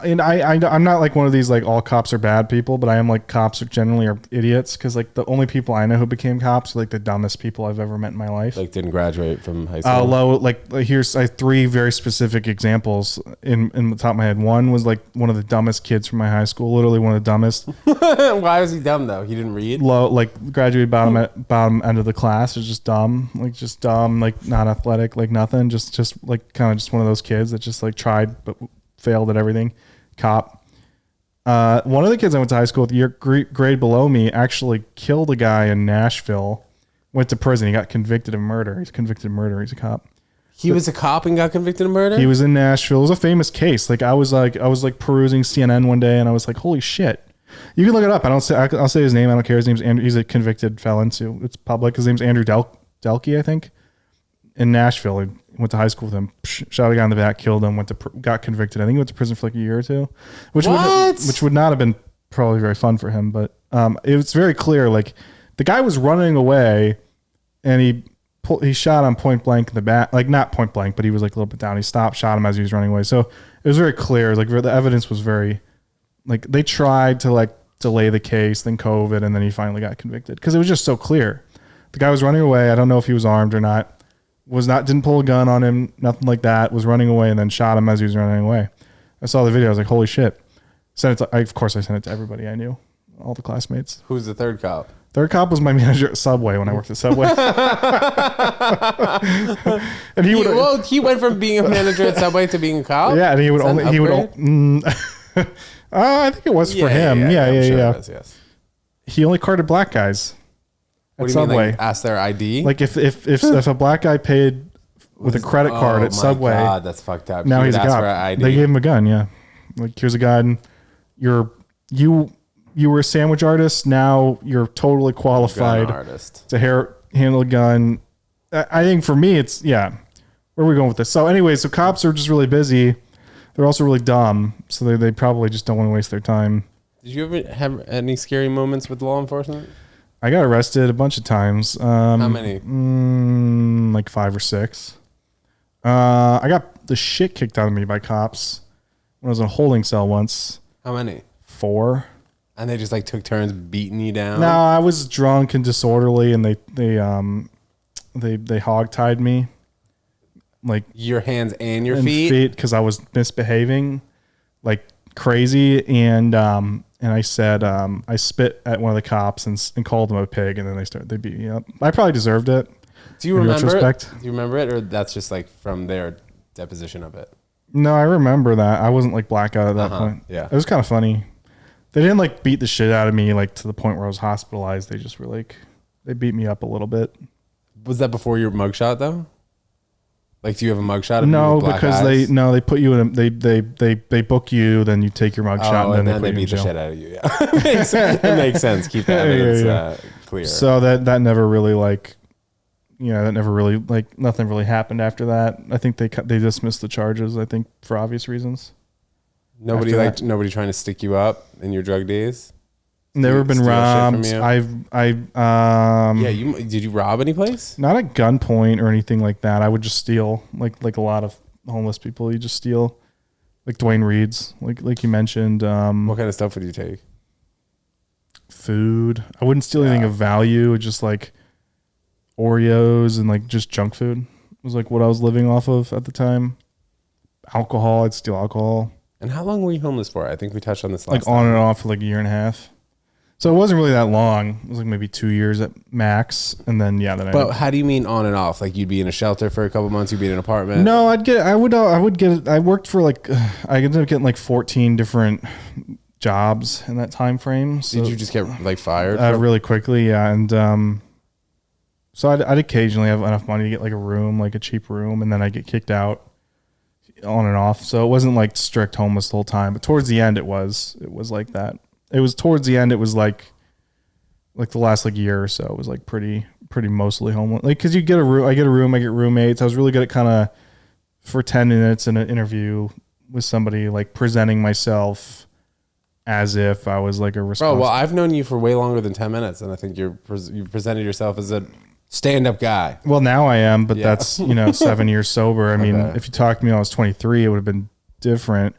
Speaker 1: And I'm not like one of these like all cops are bad people, but I am like cops are generally are idiots because like the only people I know who became cops are like the dumbest people I've ever met in my life.
Speaker 2: Like didn't graduate from high school.
Speaker 1: Here's 3 very specific examples in the top of my head. One was like one of the dumbest kids from my high school, literally one of the dumbest.
Speaker 2: Why was he dumb though? He didn't read.
Speaker 1: Like graduated bottom end of the class. Is just dumb, like not athletic, like nothing. Just like kind of just one of those kids that just like tried but failed at everything. Cop. One of the kids I went to high school with, grade below me, actually killed a guy in Nashville. Went to prison. He got convicted of murder. He's convicted of murder. He's a cop.
Speaker 2: He was a cop and got convicted of murder?
Speaker 1: He was in Nashville. It was a famous case. Like I was perusing CNN one day and I was like, holy shit. You can look it up. I'll say his name. I don't care. His name's Andrew. He's a convicted felon too. It's public. His name's Andrew Delkey, I think. In Nashville. He went to high school with him. Shot a guy in the back, killed him, got convicted. I think he went to prison for like a year or two. Which would not have been probably very fun for him, but it was very clear like the guy was running away and he shot him point blank in the back, like not point blank, but he was like a little bit down. He stopped, shot him as he was running away. So it was very clear. Like the evidence was very, like they tried to like delay the case, then COVID, and then he finally got convicted because it was just so clear. The guy was running away. I don't know if he was armed or not. Didn't pull a gun on him, nothing like that. Was running away and then shot him as he was running away. I saw the video. I was like, holy shit. Of course I sent it to everybody I knew, all the classmates.
Speaker 2: Who's the third cop?
Speaker 1: Third cop was my manager at Subway when I worked at Subway. And
Speaker 2: he went from being a manager at Subway to being a cop?
Speaker 1: Yeah, and I think it was for him. Yeah. It is, yes. He only carded black guys.
Speaker 2: What do you mean, like ask their ID?
Speaker 1: Like if a black guy paid with a credit card at Subway. Oh my
Speaker 2: God, that's fucked up.
Speaker 1: Now he's a cop. They gave him a gun, yeah. Like here's a gun. You were a sandwich artist. Now you're totally qualified to handle a gun. I think for me, it's where are we going with this? So anyway, so cops are just really busy. They're also really dumb, so they probably just don't want to waste their time.
Speaker 2: Did you ever have any scary moments with law enforcement?
Speaker 1: I got arrested a bunch of times.
Speaker 2: How many?
Speaker 1: Like 5 or 6. I got the shit kicked out of me by cops when I was in a holding cell once.
Speaker 2: How many?
Speaker 1: 4.
Speaker 2: And they just like took turns beating you down?
Speaker 1: No, I was drunk and disorderly, and they hog-tied me. Like
Speaker 2: your hands and your feet?
Speaker 1: Because I was misbehaving like crazy, and I said I spit at one of the cops and called them a pig, and then they beat me up. I probably deserved it.
Speaker 2: Do you remember it? Do you remember it, or that's just like from their deposition of it?
Speaker 1: No, I remember that. I wasn't like blackout at that point.
Speaker 2: Yeah,
Speaker 1: it was kind of funny. They didn't like beat the shit out of me like to the point where I was hospitalized. They just were like they beat me up a little bit.
Speaker 2: Was that before your mugshot though? Like, do you have a mugshot?
Speaker 1: No, because they put you in they book you, then you take your mugshot,
Speaker 2: and then they beat the shit out of you. Yeah, it makes sense. Keep the evidence clear.
Speaker 1: So that never really like, nothing really happened after that. I think they dismissed the charges. I think for obvious reasons.
Speaker 2: Nobody trying to stick you up in your drug days.
Speaker 1: Never been robbed.
Speaker 2: Did you rob any place?
Speaker 1: Not at gunpoint or anything like that. I would just steal, like a lot of homeless people. You just steal, like Dwayne Reed's, like you mentioned.
Speaker 2: What kind of stuff would you take?
Speaker 1: Food. I wouldn't steal anything of value. Just like Oreos and like just junk food was like what I was living off of at the time. Alcohol. I'd steal alcohol.
Speaker 2: And how long were you homeless for? I think we touched on this last
Speaker 1: time. Like on and off for like a year and a half. So it wasn't really that long. It was like maybe 2 years at max, and then
Speaker 2: But how do you mean on and off? Like you'd be in a shelter for a couple months, you'd be in an apartment?
Speaker 1: No, I worked for like I ended up getting like 14 different jobs in that time frame. So,
Speaker 2: did you just get like fired
Speaker 1: really quickly? Yeah, and so I'd occasionally have enough money to get like a room, like a cheap room, and then I get kicked out on and off. So it wasn't like strict homeless the whole time, but towards the end it was like that. It was towards the end. It was like the last like year or so. It was like pretty mostly homeless. Like because you get a room, I get roommates. I was really good at kind of for 10 minutes in an interview with somebody, like presenting myself as if I was like a responsible.
Speaker 2: Oh well, I've known you for way longer than 10 minutes, and I think you've presented yourself as a stand-up guy.
Speaker 1: Well, now I am, but that's 7 years sober. I mean, if you talked to me when I was 23, it would have been different.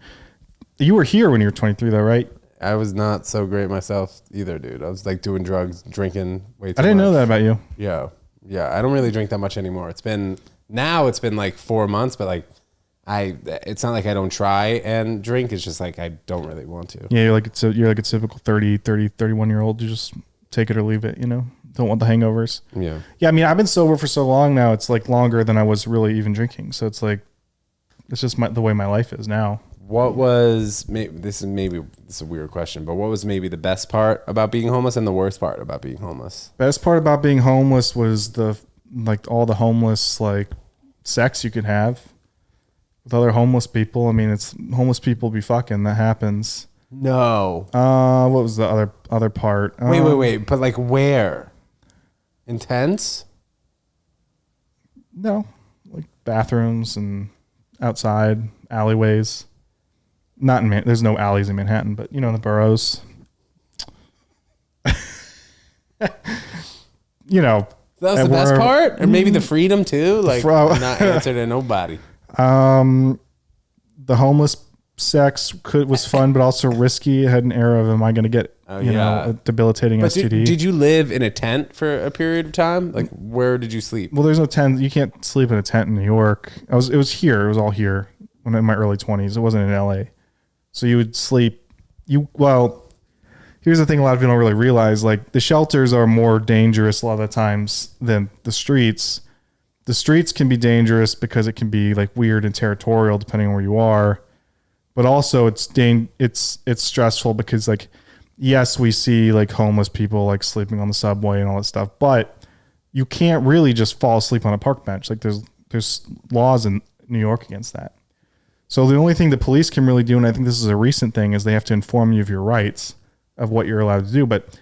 Speaker 1: You were here when you were 23 though, right?
Speaker 2: I was not so great myself either, dude. I was like doing drugs, drinking way too much.
Speaker 1: I didn't know that about you.
Speaker 2: Yeah. Yeah. I don't really drink that much anymore. It's been like 4 months, but like it's not like I don't try and drink. It's just like I don't really want to.
Speaker 1: Yeah, you're like a typical 31-year-old. You just take it or leave it, you know? Don't want the hangovers.
Speaker 2: Yeah.
Speaker 1: Yeah, I mean, I've been sober for so long now. It's like longer than I was really even drinking. So it's like, it's just the way my life is now.
Speaker 2: What was, this is a weird question, but what was maybe the best part about being homeless and the worst part about being homeless?
Speaker 1: Best part about being homeless was all the homeless, like, sex you could have with other homeless people. I mean, it's homeless people be fucking. That happens.
Speaker 2: No.
Speaker 1: What was the other part?
Speaker 2: Wait. But like where? Intense?
Speaker 1: No, like bathrooms and outside alleyways. Not in there's no alleys in Manhattan, but you know, in the boroughs. You know,
Speaker 2: that was the best part, or maybe the freedom too. Like not answer to nobody.
Speaker 1: The homeless sex was fun, but also risky. It had an air of, am I going to get know, a debilitating STD?
Speaker 2: Did you live in a tent for a period of time? Like, where did you sleep?
Speaker 1: Well, there's no tent. You can't sleep in a tent in New York. It was here. It was all here when in my early 20s. It wasn't in LA. So you would sleep. Here's the thing a lot of people don't really realize. Like, the shelters are more dangerous a lot of the times than the streets. The streets can be dangerous because it can be like weird and territorial depending on where you are. But also it's stressful because, like, yes, we see like homeless people like sleeping on the subway and all that stuff, but you can't really just fall asleep on a park bench. Like, there's laws in New York against that. So the only thing the police can really do, and I think this is a recent thing, is they have to inform you of your rights of what you're allowed to do. But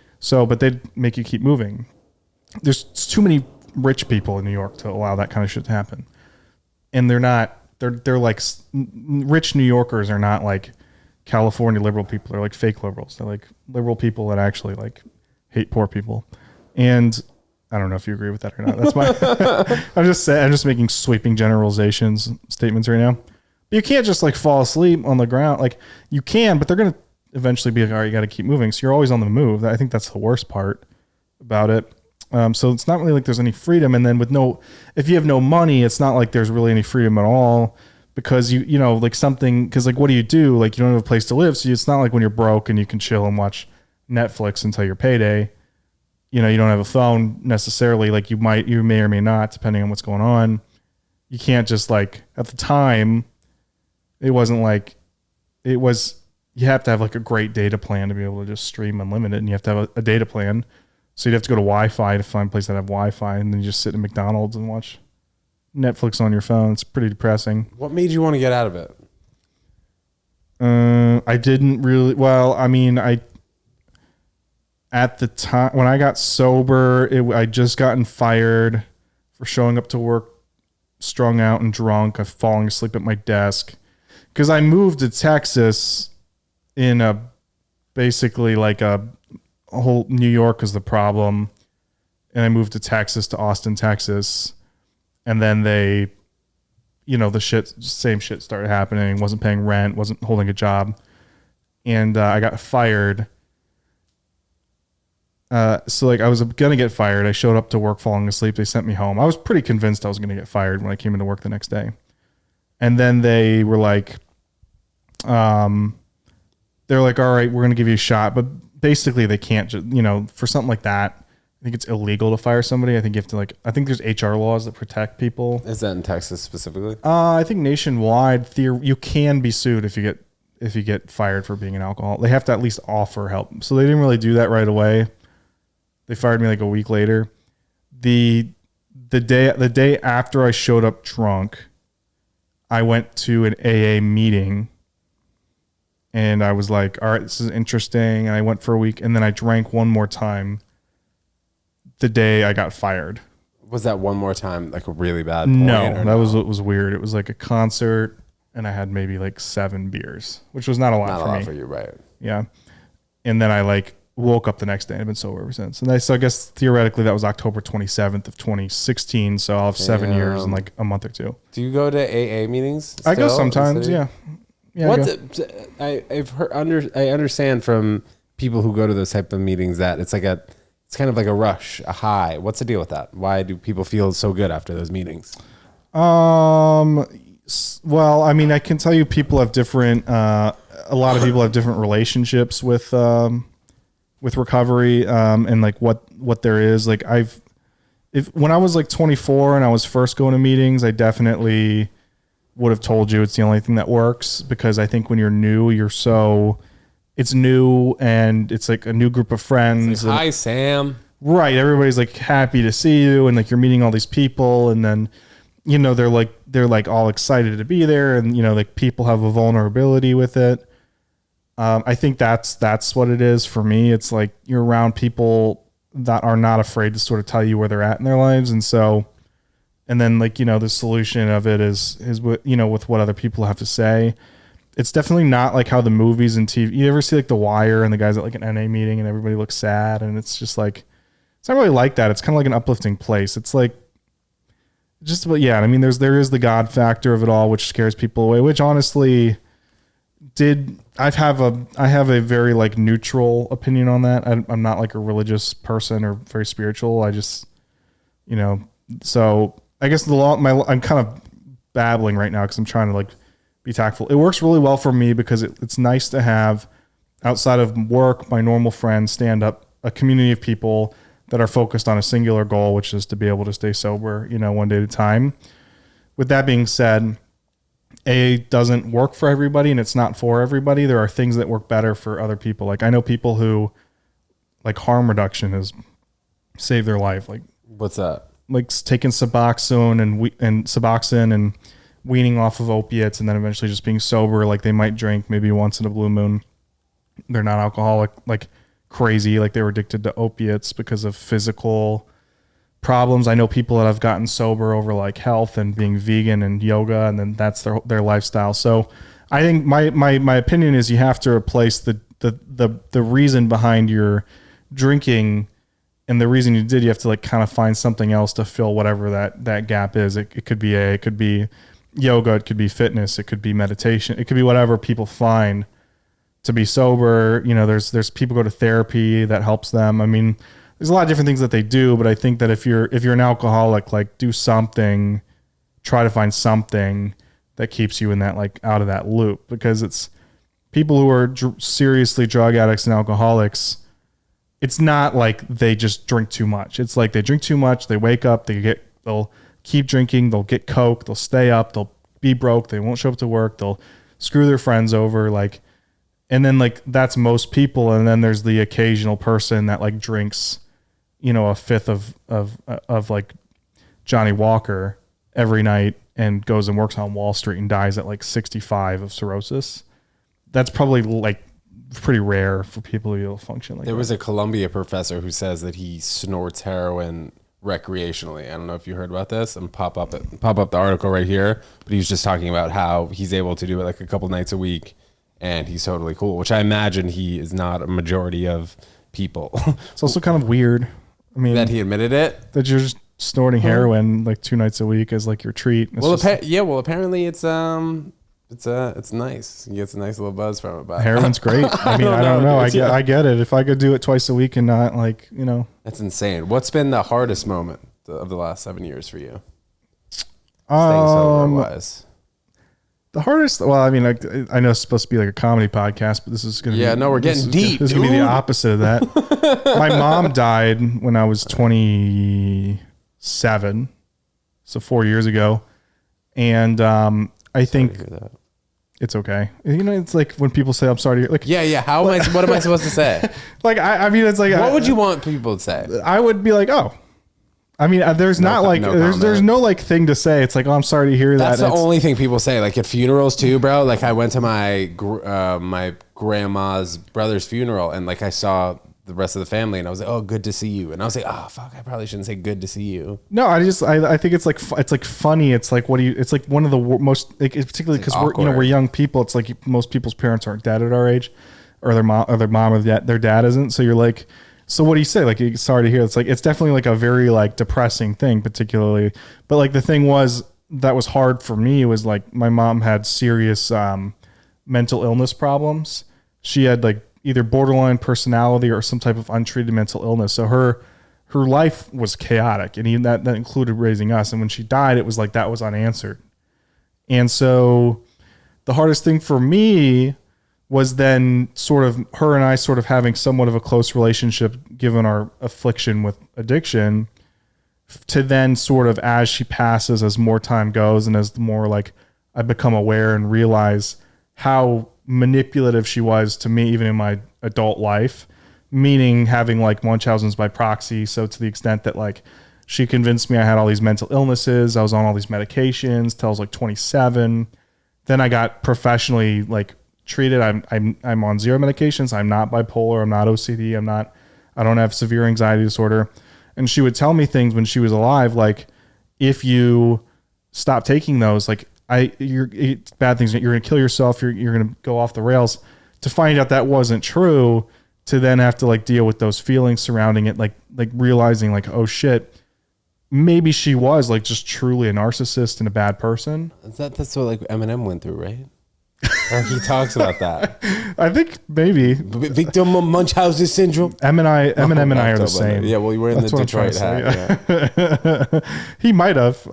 Speaker 1: they make you keep moving. There's too many rich people in New York to allow that kind of shit to happen. And they're like, rich New Yorkers are not like California liberal people. They're like fake liberals. They're like liberal people that actually like hate poor people. And I don't know if you agree with that or not. That's my, I'm just making sweeping generalizations, statements right now. But you can't just like fall asleep on the ground. Like, you can, but they're going to eventually be like, all right, you got to keep moving. So you're always on the move. I think that's the worst part about it. So it's not really like there's any freedom. And then if you have no money, it's not like there's really any freedom at all, because you know, like something, cause like, what do? Like, you don't have a place to live. So it's not like when you're broke and you can chill and watch Netflix until your payday, you know, you don't have a phone necessarily. Like, you may or may not, depending on what's going on. You can't just like, at the time, it wasn't like, you have to have like a great data plan to be able to just stream unlimited, and you have to have a data plan. So you'd have to go to Wi-Fi to find places that have Wi-Fi, and then you just sit in McDonald's and watch Netflix on your phone. It's pretty depressing.
Speaker 2: What made you want to get out of it?
Speaker 1: I didn't really. Well, I mean, at the time when I got sober, I just gotten fired for showing up to work strung out and drunk. I'm falling asleep at my desk because I moved to Texas in basically like a whole New York is the problem. And I moved to Texas, to Austin, Texas. And then they, you know, same shit started happening. Wasn't paying rent, wasn't holding a job. And I got fired. So like I was going to get fired. I showed up to work falling asleep. They sent me home. I was pretty convinced I was going to get fired when I came into work the next day. And then they were like, they're like, all right, we're going to give you a shot. But basically they can't just, you know, for something like that, I think it's illegal to fire somebody. I think you have to I think there's HR laws that protect people.
Speaker 2: Is that in Texas specifically?
Speaker 1: I think nationwide, you can be sued if you get fired for being an alcoholic. They have to at least offer help. So they didn't really do that right away. They fired me like a week later. The day after I showed up drunk, I went to an AA meeting. And I was like, all right, this is interesting. And I went for a week, and then I drank one more time the day I got fired.
Speaker 2: Was that one more time like a really bad
Speaker 1: point? No, that was what was weird. It was like a concert, and I had maybe like 7 beers, which was not a lot for me. Not a lot
Speaker 2: for you, right?
Speaker 1: Yeah. And then I like woke up the next day and I've been sober ever since. And so I guess theoretically that was October 27th of 2016. So I'll have 7 years in like a month or two.
Speaker 2: Do you go to AA meetings?
Speaker 1: I go sometimes, yeah. Yeah.
Speaker 2: I understand from people who go to those type of meetings that it's kind of like a rush, a high. What's the deal with that? Why do people feel so good after those meetings?
Speaker 1: Well, I mean, I can tell you people have different, a lot of people have different relationships with recovery, and like what there is. Like when I was like 24 and I was first going to meetings, I definitely would have told you it's the only thing that works, because I think when you're new, it's new and it's like a new group of friends.
Speaker 2: Like, hi, Sam.
Speaker 1: Right. Everybody's like happy to see you, and like you're meeting all these people, and then, you know, they're like all excited to be there, and, you know, like people have a vulnerability with it. I think that's what it is for me. It's like you're around people that are not afraid to sort of tell you where they're at in their lives. And so, and then like, you know, the solution of it is what, you know, with what other people have to say. It's definitely not like how the movies and TV, you ever see like The Wire and the guys at like an NA meeting and everybody looks sad, and it's just like, it's not really like that. It's kind of like an uplifting place. It's like, just about, yeah. I mean, there is the God factor of it all, which scares people away, which honestly I have a very like neutral opinion on that. I'm not like a religious person or very spiritual. I just, you know, so I guess I'm kind of babbling right now because I'm trying to like be tactful. It works really well for me because it's nice to have, outside of work, my normal friends, stand up, a community of people that are focused on a singular goal, which is to be able to stay sober, you know, one day at a time. With that being said, AA doesn't work for everybody, and it's not for everybody. There are things that work better for other people. Like I know people who, like, harm reduction has saved their life. Like,
Speaker 2: what's that? Like
Speaker 1: taking Suboxone and Suboxone and weaning off of opiates, and then eventually just being sober. Like they might drink maybe once in a blue moon. They're not alcoholic like crazy. Like they were addicted to opiates because of physical problems. I know people that have gotten sober over like health and being vegan and yoga, and then that's their lifestyle. So I think my opinion is you have to replace the reason behind your drinking, and the reason you have to like kind of find something else to fill whatever that gap is. It could be it could be yoga, it could be fitness, it could be meditation, it could be whatever people find to be sober. You know, there's people go to therapy that helps them. I mean, there's a lot of different things that they do, but I think that if you're an alcoholic, like do something, try to find something that keeps you in that, like out of that loop, because it's people who are seriously drug addicts and alcoholics. It's not like they just drink too much. It's like they drink too much. They wake up, they'll keep drinking. They'll get coke. They'll stay up. They'll be broke. They won't show up to work. They'll screw their friends over. Like, and then like, that's most people. And then there's the occasional person that like drinks, you know, a fifth of like Johnny Walker every night and goes and works on Wall Street and dies at like 65 of cirrhosis. That's probably like pretty rare for people to be able to function like that.
Speaker 2: There was a Columbia professor who says that he snorts heroin recreationally. I don't know if you heard about this, and pop up the article right here, but he was just talking about how he's able to do it like a couple nights a week, and he's totally cool, which I imagine he is not a majority of people.
Speaker 1: It's also kind of weird. I mean,
Speaker 2: that he admitted it,
Speaker 1: that you're just snorting heroin like 2 nights a week as like your treat.
Speaker 2: Well, apparently it's nice. He gets a nice little buzz from it. But
Speaker 1: heroin's great. I mean, I don't know. I get it. If I could do it twice a week and not like, you know.
Speaker 2: That's insane. What's been the hardest moment of the last 7 years for you? Staying sober wise.
Speaker 1: The hardest, well, I mean, I know it's supposed to be like a comedy podcast, but this is going to be...
Speaker 2: Yeah, no, we're getting deep,
Speaker 1: This is going to be the opposite of that. My mom died when I was 27, so 4 years ago. And I think it's okay. You know, it's like when people say, I'm sorry to hear, like...
Speaker 2: Yeah, what am I supposed to say?
Speaker 1: Like, I mean, it's like...
Speaker 2: What would you want people to say?
Speaker 1: I would be like, oh... I mean, there's no like thing to say. It's like, oh, I'm sorry to hear that.
Speaker 2: That's the only thing people say. Like at funerals too, bro. Like I went to my grandma's brother's funeral, and like I saw the rest of the family, and I was like, oh, good to see you. And I was like, oh, fuck, I probably shouldn't say good to see you.
Speaker 1: No, I think it's like funny. It's like, it's like one of the most, like, particularly because we're young people. It's like most people's parents aren't dead at our age, or their mom or their dad isn't. So you're like, so what do you say? Like, sorry to hear. It's like, it's definitely like a very like depressing thing, particularly. But like the thing that was hard for me was like my mom had serious mental illness problems. She had like either borderline personality or some type of untreated mental illness. So her life was chaotic, and that included raising us. And when she died, it was like that was unanswered. And so the hardest thing for me was then sort of her and I sort of having somewhat of a close relationship given our affliction with addiction, to then sort of, as she passes, as more time goes and as the more like I become aware and realize how manipulative she was to me, even in my adult life, meaning having like Munchausen's by proxy. So to the extent that like she convinced me I had all these mental illnesses, I was on all these medications till I was like 27. Then I got professionally like treated. I'm on 0 medications. I'm not bipolar. I'm not OCD. I don't have severe anxiety disorder. And she would tell me things when she was alive, like, if you stop taking those, like it's bad things. You're going to kill yourself. You're going to go off the rails. To find out that wasn't true, to then have to like deal with those feelings surrounding it, like realizing like, oh shit, maybe she was like just truly a narcissist and a bad person.
Speaker 2: That's what like Eminem went through, right? He talks about that.
Speaker 1: I think maybe
Speaker 2: victim of Munchausen syndrome.
Speaker 1: Eminem and I are the same.
Speaker 2: Yeah, well, you were in the Detroit hat.
Speaker 1: Yeah. He might have.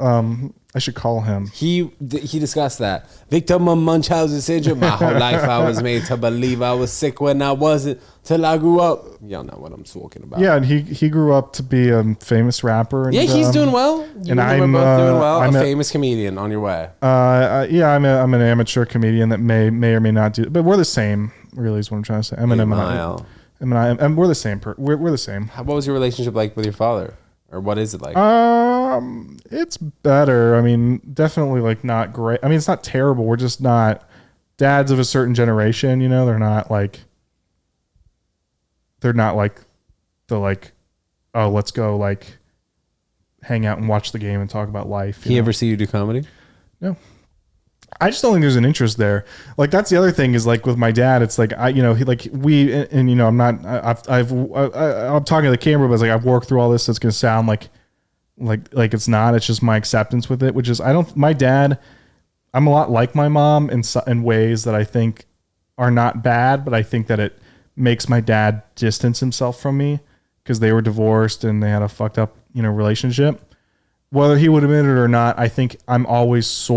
Speaker 1: I should call him.
Speaker 2: He discussed that. Victim of Munchausen syndrome. My whole life I was made to believe I was sick when I wasn't, till I grew up. Y'all know what I'm talking about.
Speaker 1: Yeah, and he grew up to be a famous rapper. And,
Speaker 2: yeah, he's doing well.
Speaker 1: And I'm
Speaker 2: both doing well. I'm a famous comedian on your way.
Speaker 1: Yeah, I'm an amateur comedian that may or may not do, but we're the same. Really, is what I'm trying to say. Eminem and we're the same. We're the same.
Speaker 2: What was your relationship like with your father? Or what is it like?
Speaker 1: It's better. I mean, definitely like not great. I mean, it's not terrible. We're just not dads of a certain generation, you know. They're not like the like, oh, let's go like hang out and watch the game and talk about life.
Speaker 2: He ever see you do comedy?
Speaker 1: No. I just don't think there's an interest there. Like, that's the other thing is like with my dad, it's like, I'm talking to the camera, but it's like, I've worked through all this. So it's going to sound like it's not, it's just my acceptance with it, which is, my dad, I'm a lot like my mom in ways that I think are not bad, but I think that it makes my dad distance himself from me because they were divorced and they had a fucked up, relationship. Whether he would admit it or not, I think I'm always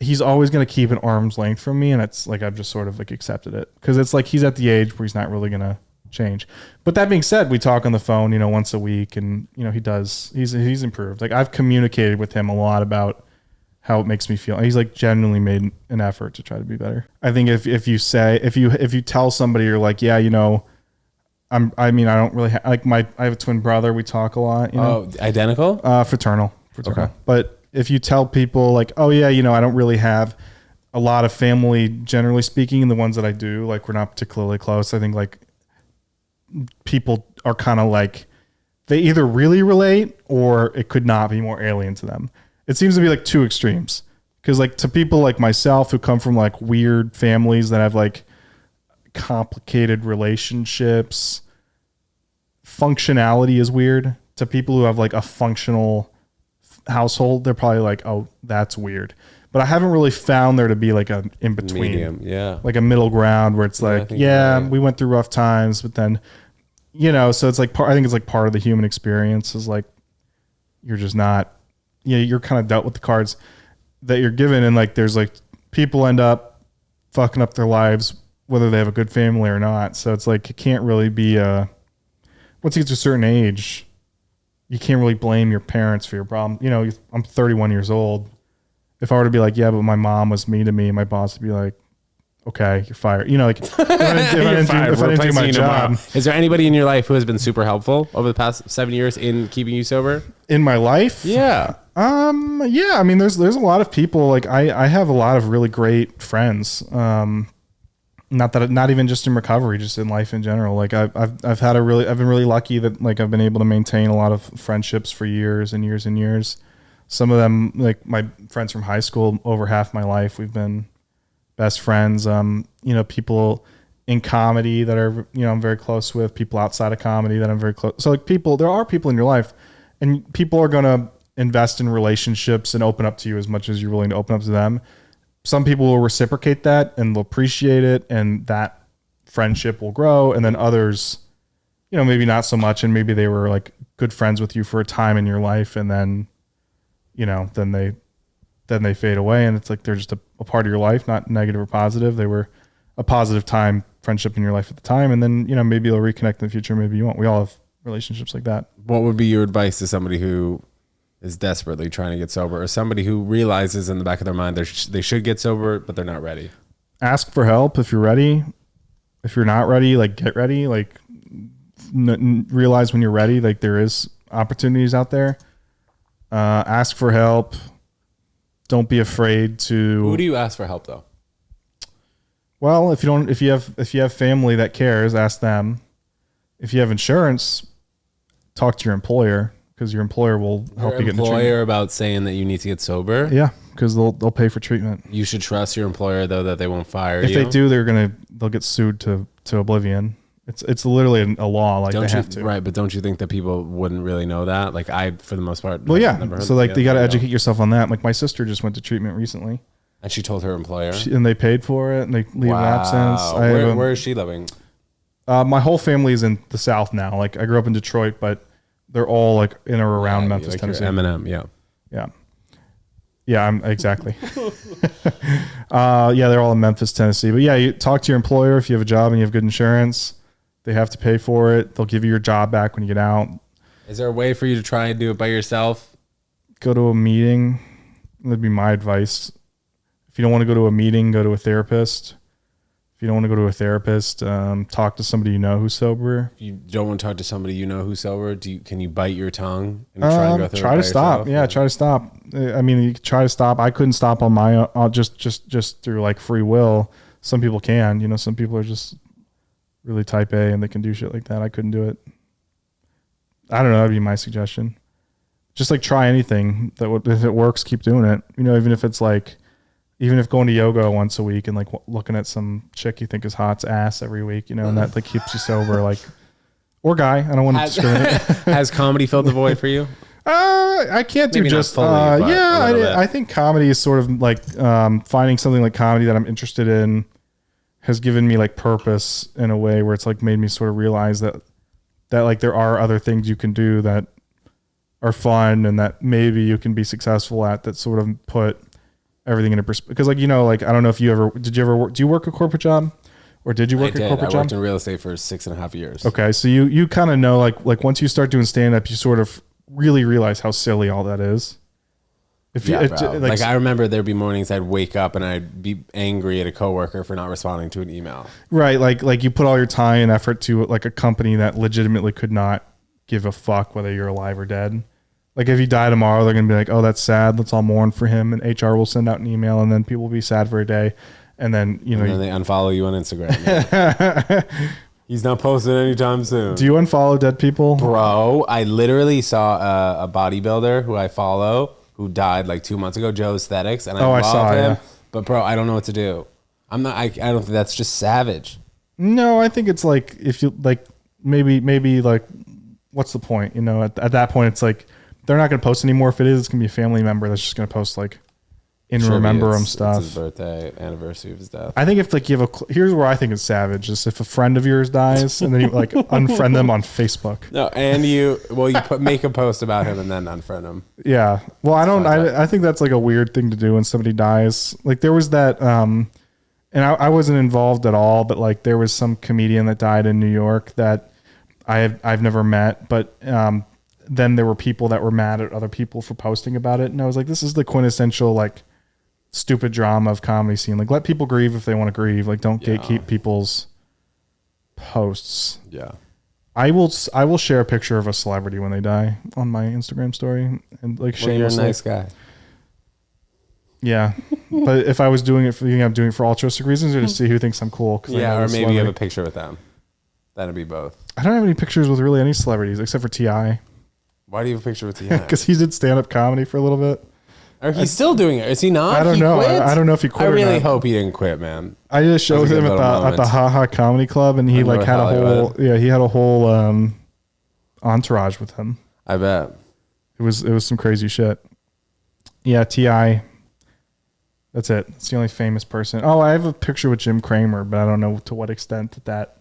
Speaker 1: he's always going to keep an arm's length from me. And it's like, I've just sort of like accepted it because it's like, he's at the age where he's not really going to change. But that being said, we talk on the phone, once a week, and, he's improved. Like, I've communicated with him a lot about how it makes me feel. He's like genuinely made an effort to try to be better. I think if you tell somebody, you're like, yeah, I don't really I have a twin brother. We talk a lot,
Speaker 2: Oh, identical?
Speaker 1: Fraternal.
Speaker 2: Okay.
Speaker 1: But if you tell people like, oh yeah, I don't really have a lot of family, generally speaking, and the ones that I do, like, we're not particularly close. I think like people are kind of like, they either really relate or it could not be more alien to them. It seems to be like two extremes. Cause like to people like myself who come from like weird families that have like complicated relationships, functionality is weird. To people who have like a functional household, they're probably like, oh, that's weird. But I haven't really found there to be like an in between,
Speaker 2: medium, yeah,
Speaker 1: like a middle ground where it's like, yeah, we went through rough times, but then, so it's like I think it's like part of the human experience is like you're just not, you're kind of dealt with the cards that you're given, and like there's like people end up fucking up their lives whether they have a good family or not. So it's like it can't really be once you get to a certain age, you can't really blame your parents for your problem. I'm 31 years old. If I were to be like, yeah, but my mom was mean to me, my boss would be like, okay, you're fired. Like if I didn't do my job.
Speaker 2: Is there anybody in your life who has been super helpful over the past 7 years in keeping you sober?
Speaker 1: In my life?
Speaker 2: Yeah.
Speaker 1: Yeah. I mean, there's a lot of people. Like I have a lot of really great friends. Not even just in recovery, just in life in general. Like I've been really lucky that like I've been able to maintain a lot of friendships for years and years and years. Some of them, like my friends from high school, over half my life, we've been best friends. People in comedy that are, I'm very close with, people outside of comedy that I'm very close. So like there are people in your life, and people are going to invest in relationships and open up to you as much as you're willing to open up to them. some people will reciprocate that and they'll appreciate it, and that friendship will grow. And then others, maybe not so much, and maybe they were like good friends with you for a time in your life, and then then they fade away, and it's like they're just a part of your life, not negative or positive. They were a positive time friendship in your life at the time, and then maybe you'll reconnect in the future, maybe you won't. We all have relationships like that.
Speaker 2: What would be your advice to somebody who is desperately trying to get sober, or somebody who realizes in the back of their mind they should get sober but they're not ready?
Speaker 1: Ask for help if you're ready. If you're not ready, like get ready. Like realize when you're ready, like there is opportunities out there. Ask for help. Don't be afraid to.
Speaker 2: Who do you ask for help though?
Speaker 1: Well, if you have family that cares, ask them. If you have insurance, talk to your employer, because your employer will help you get into treatment.
Speaker 2: Employer about saying that you need to get sober?
Speaker 1: Yeah, because they'll pay for treatment.
Speaker 2: You should trust your employer though, that they won't fire
Speaker 1: you.
Speaker 2: If
Speaker 1: they do, they'll get sued to oblivion. It's literally a law. Like they have to.
Speaker 2: Right, but don't you think that people wouldn't really know that? Like for the most part.
Speaker 1: Well, yeah. So like you got to educate yourself on that. Like my sister just went to treatment recently.
Speaker 2: And she told her employer?
Speaker 1: And they paid for it, and they leave of absence.
Speaker 2: Where is she living?
Speaker 1: My whole family is in the South now. Like I grew up in Detroit, but they're all like in or around Memphis,
Speaker 2: like
Speaker 1: Tennessee.
Speaker 2: Eminem, yeah.
Speaker 1: Yeah. Yeah, I'm exactly. They're all in Memphis, Tennessee. But yeah, you talk to your employer if you have a job and you have good insurance. They have to pay for it. They'll give you your job back when you get out.
Speaker 2: Is there a way for you to try and do it by yourself?
Speaker 1: Go to a meeting. That'd be my advice. If you don't want to go to a meeting, go to a therapist. If you don't want to go to a therapist, talk to somebody you know who's sober.
Speaker 2: If you don't want to talk to somebody you know who's sober, can you bite your tongue and try and go through
Speaker 1: try
Speaker 2: it
Speaker 1: to
Speaker 2: by
Speaker 1: stop.
Speaker 2: yourself?
Speaker 1: Yeah, try to stop. I mean, you can try to stop. I couldn't stop on my own, just through like free will. Some people can. Some people are just really type A and they can do shit like that. I couldn't do it. I don't know. That'd be my suggestion. Just like try anything if it works, keep doing it. Even if going to yoga once a week and like looking at some chick you think is hot's ass every week, and that like keeps you sober, like, or guy. I don't want to discriminate.
Speaker 2: Has comedy filled the void for you?
Speaker 1: I can't do
Speaker 2: Maybe
Speaker 1: just,
Speaker 2: not fully,
Speaker 1: I think comedy is sort of like, finding something like comedy that I'm interested in has given me like purpose in a way where it's like made me sort of realize that like there are other things you can do that are fun and that maybe you can be successful at, that sort of put everything into perspective. Because like, I don't know if do you work a corporate job, or did you work a corporate job?
Speaker 2: I worked in real estate for 6.5 years.
Speaker 1: Okay. So you kind of know, like once you start doing stand up, you sort of really realize how silly all that is.
Speaker 2: Like I remember there'd be mornings I'd wake up and I'd be angry at a coworker for not responding to an email.
Speaker 1: Right. Like you put all your time and effort to like a company that legitimately could not give a fuck whether you're alive or dead. Like if you die tomorrow, they're going to be like, oh, that's sad. Let's all mourn for him. And HR will send out an email, and then people will be sad for a day. And then, and
Speaker 2: then they unfollow you on Instagram. He's not posting anytime soon.
Speaker 1: Do you unfollow dead people?
Speaker 2: Bro, I literally saw a bodybuilder who I follow who died like 2 months ago, Joe Aesthetics, and I love him. Yeah. But bro, I don't know what to do. I don't think that's just savage.
Speaker 1: No, I think it's like, if you like, maybe like, what's the point? At that point, it's like, they're not going to post anymore. If it is, it's going to be a family member that's just going to post like remember him stuff.
Speaker 2: It's his birthday, anniversary of his death.
Speaker 1: I think if like you have here's where I think it's savage is if a friend of yours dies and then you like unfriend them on Facebook.
Speaker 2: No, and make a post about him and then unfriend him.
Speaker 1: Yeah. Well, I think that's like a weird thing to do when somebody dies. Like there was that, and I wasn't involved at all, but like there was some comedian that died in New York that I've never met, but, then there were people that were mad at other people for posting about it. And I was like, this is the quintessential, like, stupid drama of comedy scene. Like, let people grieve if they want to grieve. Like, don't gatekeep people's posts.
Speaker 2: Yeah.
Speaker 1: I will share a picture of a celebrity when they die on my Instagram story. And like,
Speaker 2: you're a nice guy.
Speaker 1: Yeah. But if I was doing it I'm doing it for altruistic reasons or to see who thinks I'm cool.
Speaker 2: Yeah, or maybe you have a picture with them. That'd be both.
Speaker 1: I don't have any pictures with really any celebrities except for T.I.
Speaker 2: Why do you have a picture with T.I.?
Speaker 1: Because he did stand-up comedy for a little bit.
Speaker 2: He's still doing it. Is he not?
Speaker 1: I don't know. I don't know if he quit.
Speaker 2: I really hope he didn't quit, man.
Speaker 1: I did a show with him at the Ha Ha Comedy Club, and he like had a whole entourage with him.
Speaker 2: I bet
Speaker 1: it was some crazy shit. Yeah, T.I. That's it. It's the only famous person. Oh, I have a picture with Jim Cramer, but I don't know to what extent that.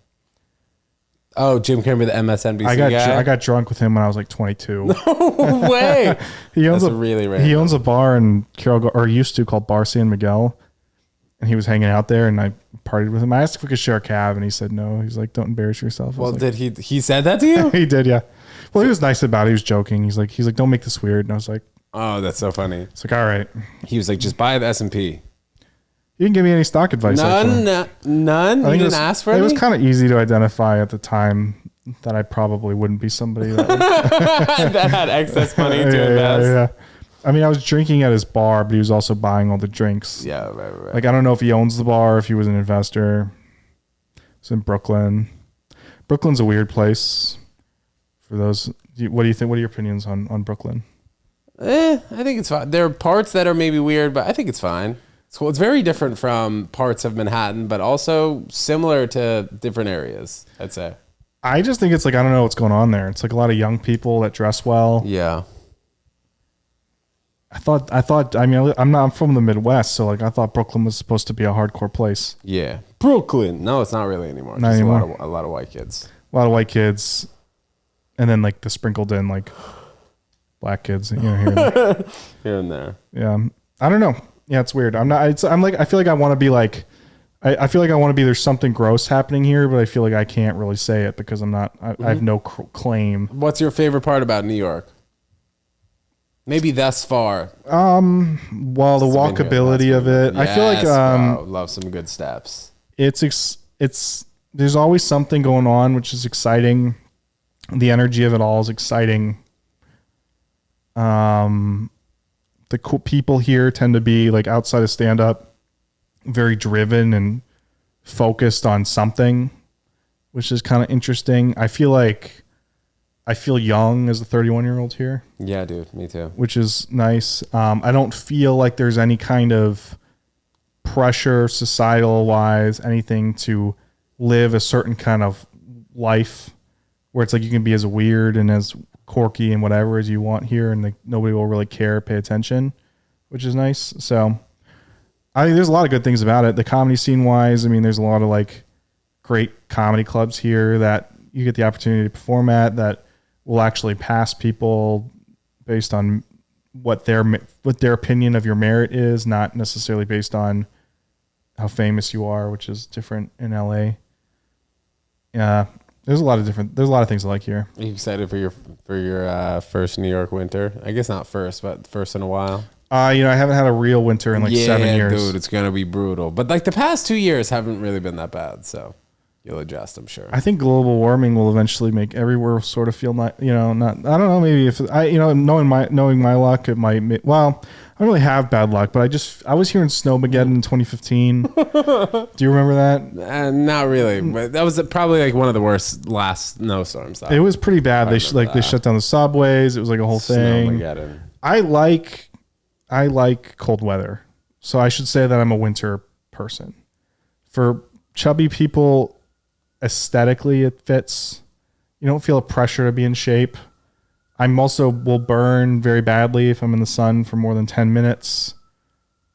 Speaker 2: Oh, Jim Cramer, the MSNBC guy?
Speaker 1: I got drunk with him when I was like 22.
Speaker 2: No way.
Speaker 1: That's
Speaker 2: really random.
Speaker 1: He owns a bar in Carroll, or used to, called Bar San Miguel. And he was hanging out there, and I partied with him. I asked if we could share a cab, and he said no. He's like, "Don't embarrass yourself."
Speaker 2: Well,
Speaker 1: like,
Speaker 2: did he said that to you?
Speaker 1: He did, yeah. Well, he was nice about it. He was joking. He's like, "Don't make this weird." And I was like,
Speaker 2: "Oh, that's so funny."
Speaker 1: It's like, all right.
Speaker 2: He was like, "Just buy the S&P."
Speaker 1: You didn't give me any stock advice.
Speaker 2: None. You didn't ask for any?
Speaker 1: It was kind of easy to identify at the time that I probably wouldn't be somebody that,
Speaker 2: that had excess money to invest.
Speaker 1: Yeah. I mean, I was drinking at his bar, but he was also buying all the drinks.
Speaker 2: Yeah, right.
Speaker 1: Like, I don't know if he owns the bar, if he was an investor. It's in Brooklyn. Brooklyn's a weird place. For those, what do you think? What are your opinions on Brooklyn?
Speaker 2: I think it's fine. There are parts that are maybe weird, but I think it's fine. It's cool. It's very different from parts of Manhattan, but also similar to different areas, I'd say.
Speaker 1: I just think it's like, I don't know what's going on there. It's like a lot of young people that dress well.
Speaker 2: Yeah.
Speaker 1: I mean, I'm from the Midwest, so like I thought Brooklyn was supposed to be a hardcore place.
Speaker 2: Yeah. Brooklyn. No, it's not really anymore.
Speaker 1: Not
Speaker 2: just
Speaker 1: anymore.
Speaker 2: A lot of white kids.
Speaker 1: A lot of white kids. And then like the sprinkled in like black kids, you know, here and there.
Speaker 2: Here and there.
Speaker 1: Yeah. I don't know. Yeah, it's weird. I feel like I want to be like, I feel like I want to be, there's something gross happening here, but I feel like I can't really say it because I have no claim.
Speaker 2: What's your favorite part about New York? Maybe thus far.
Speaker 1: Well, the walkability of it.
Speaker 2: Yes,
Speaker 1: I feel like
Speaker 2: love some good steps.
Speaker 1: It's there's always something going on, which is exciting. The energy of it all is exciting. The cool people here tend to be like, outside of stand up, very driven and focused on something, which is kind of interesting. I feel young as a 31-year-old here.
Speaker 2: Yeah, dude, me too.
Speaker 1: Which is nice. I don't feel like there's any kind of pressure, societal wise, anything to live a certain kind of life where it's like you can be as weird and as quirky and whatever as you want here, and like nobody will really care, pay attention, which is nice. So I think there's a lot of good things about it. The comedy scene wise, I mean, there's a lot of like great comedy clubs here that you get the opportunity to perform at that will actually pass people based on what their opinion of your merit is, not necessarily based on how famous you are, which is different in LA. Yeah, there's a lot of things I like here.
Speaker 2: Are you excited for your first New York winter? I guess not first, but first in a while.
Speaker 1: I haven't had a real winter in 7 years.
Speaker 2: Dude, it's gonna be brutal. But like the past 2 years haven't really been that bad, so you'll adjust, I'm sure.
Speaker 1: I think global warming will eventually make everywhere sort of feel not. I don't know. Maybe if knowing my luck, it might. Well, I don't really have bad luck, but I was here in Snowmageddon in 2015. Do you remember that?
Speaker 2: Not really, but that was probably like one of the worst last snowstorms.
Speaker 1: It was pretty bad. They shut down the subways. It was like a whole thing.
Speaker 2: Snowmageddon.
Speaker 1: I like cold weather, so I should say that I'm a winter person. For chubby people, aesthetically it fits. You don't feel a pressure to be in shape. I'm also will burn very badly if I'm in the sun for more than 10 minutes.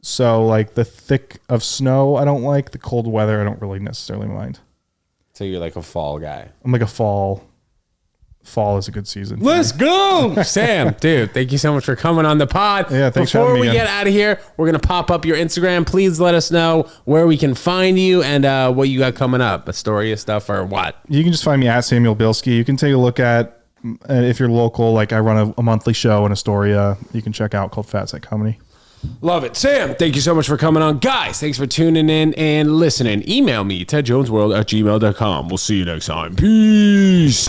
Speaker 1: So like the thick of snow, I don't like. The cold weather, I don't really necessarily mind.
Speaker 2: So you're like a fall guy.
Speaker 1: I'm like a fall. Fall is a good season.
Speaker 2: Let's go, Sam. Dude, thank you so much for coming on the pod.
Speaker 1: Yeah, thanks
Speaker 2: Before
Speaker 1: for having me
Speaker 2: we get out of here, we're gonna pop up your Instagram. Please let us know where we can find you and what you got coming up. Astoria stuff or what?
Speaker 1: You can just find me at Samuel Bilsky. You can take a look at, if you're local, like I run a monthly show in Astoria. You can check out called Fat Set Comedy.
Speaker 2: Love it. Sam, thank you so much for coming on. Guys, thanks for tuning in and listening. Email me, TEDJONESWORLD@gmail.com. We'll see you next time. Peace.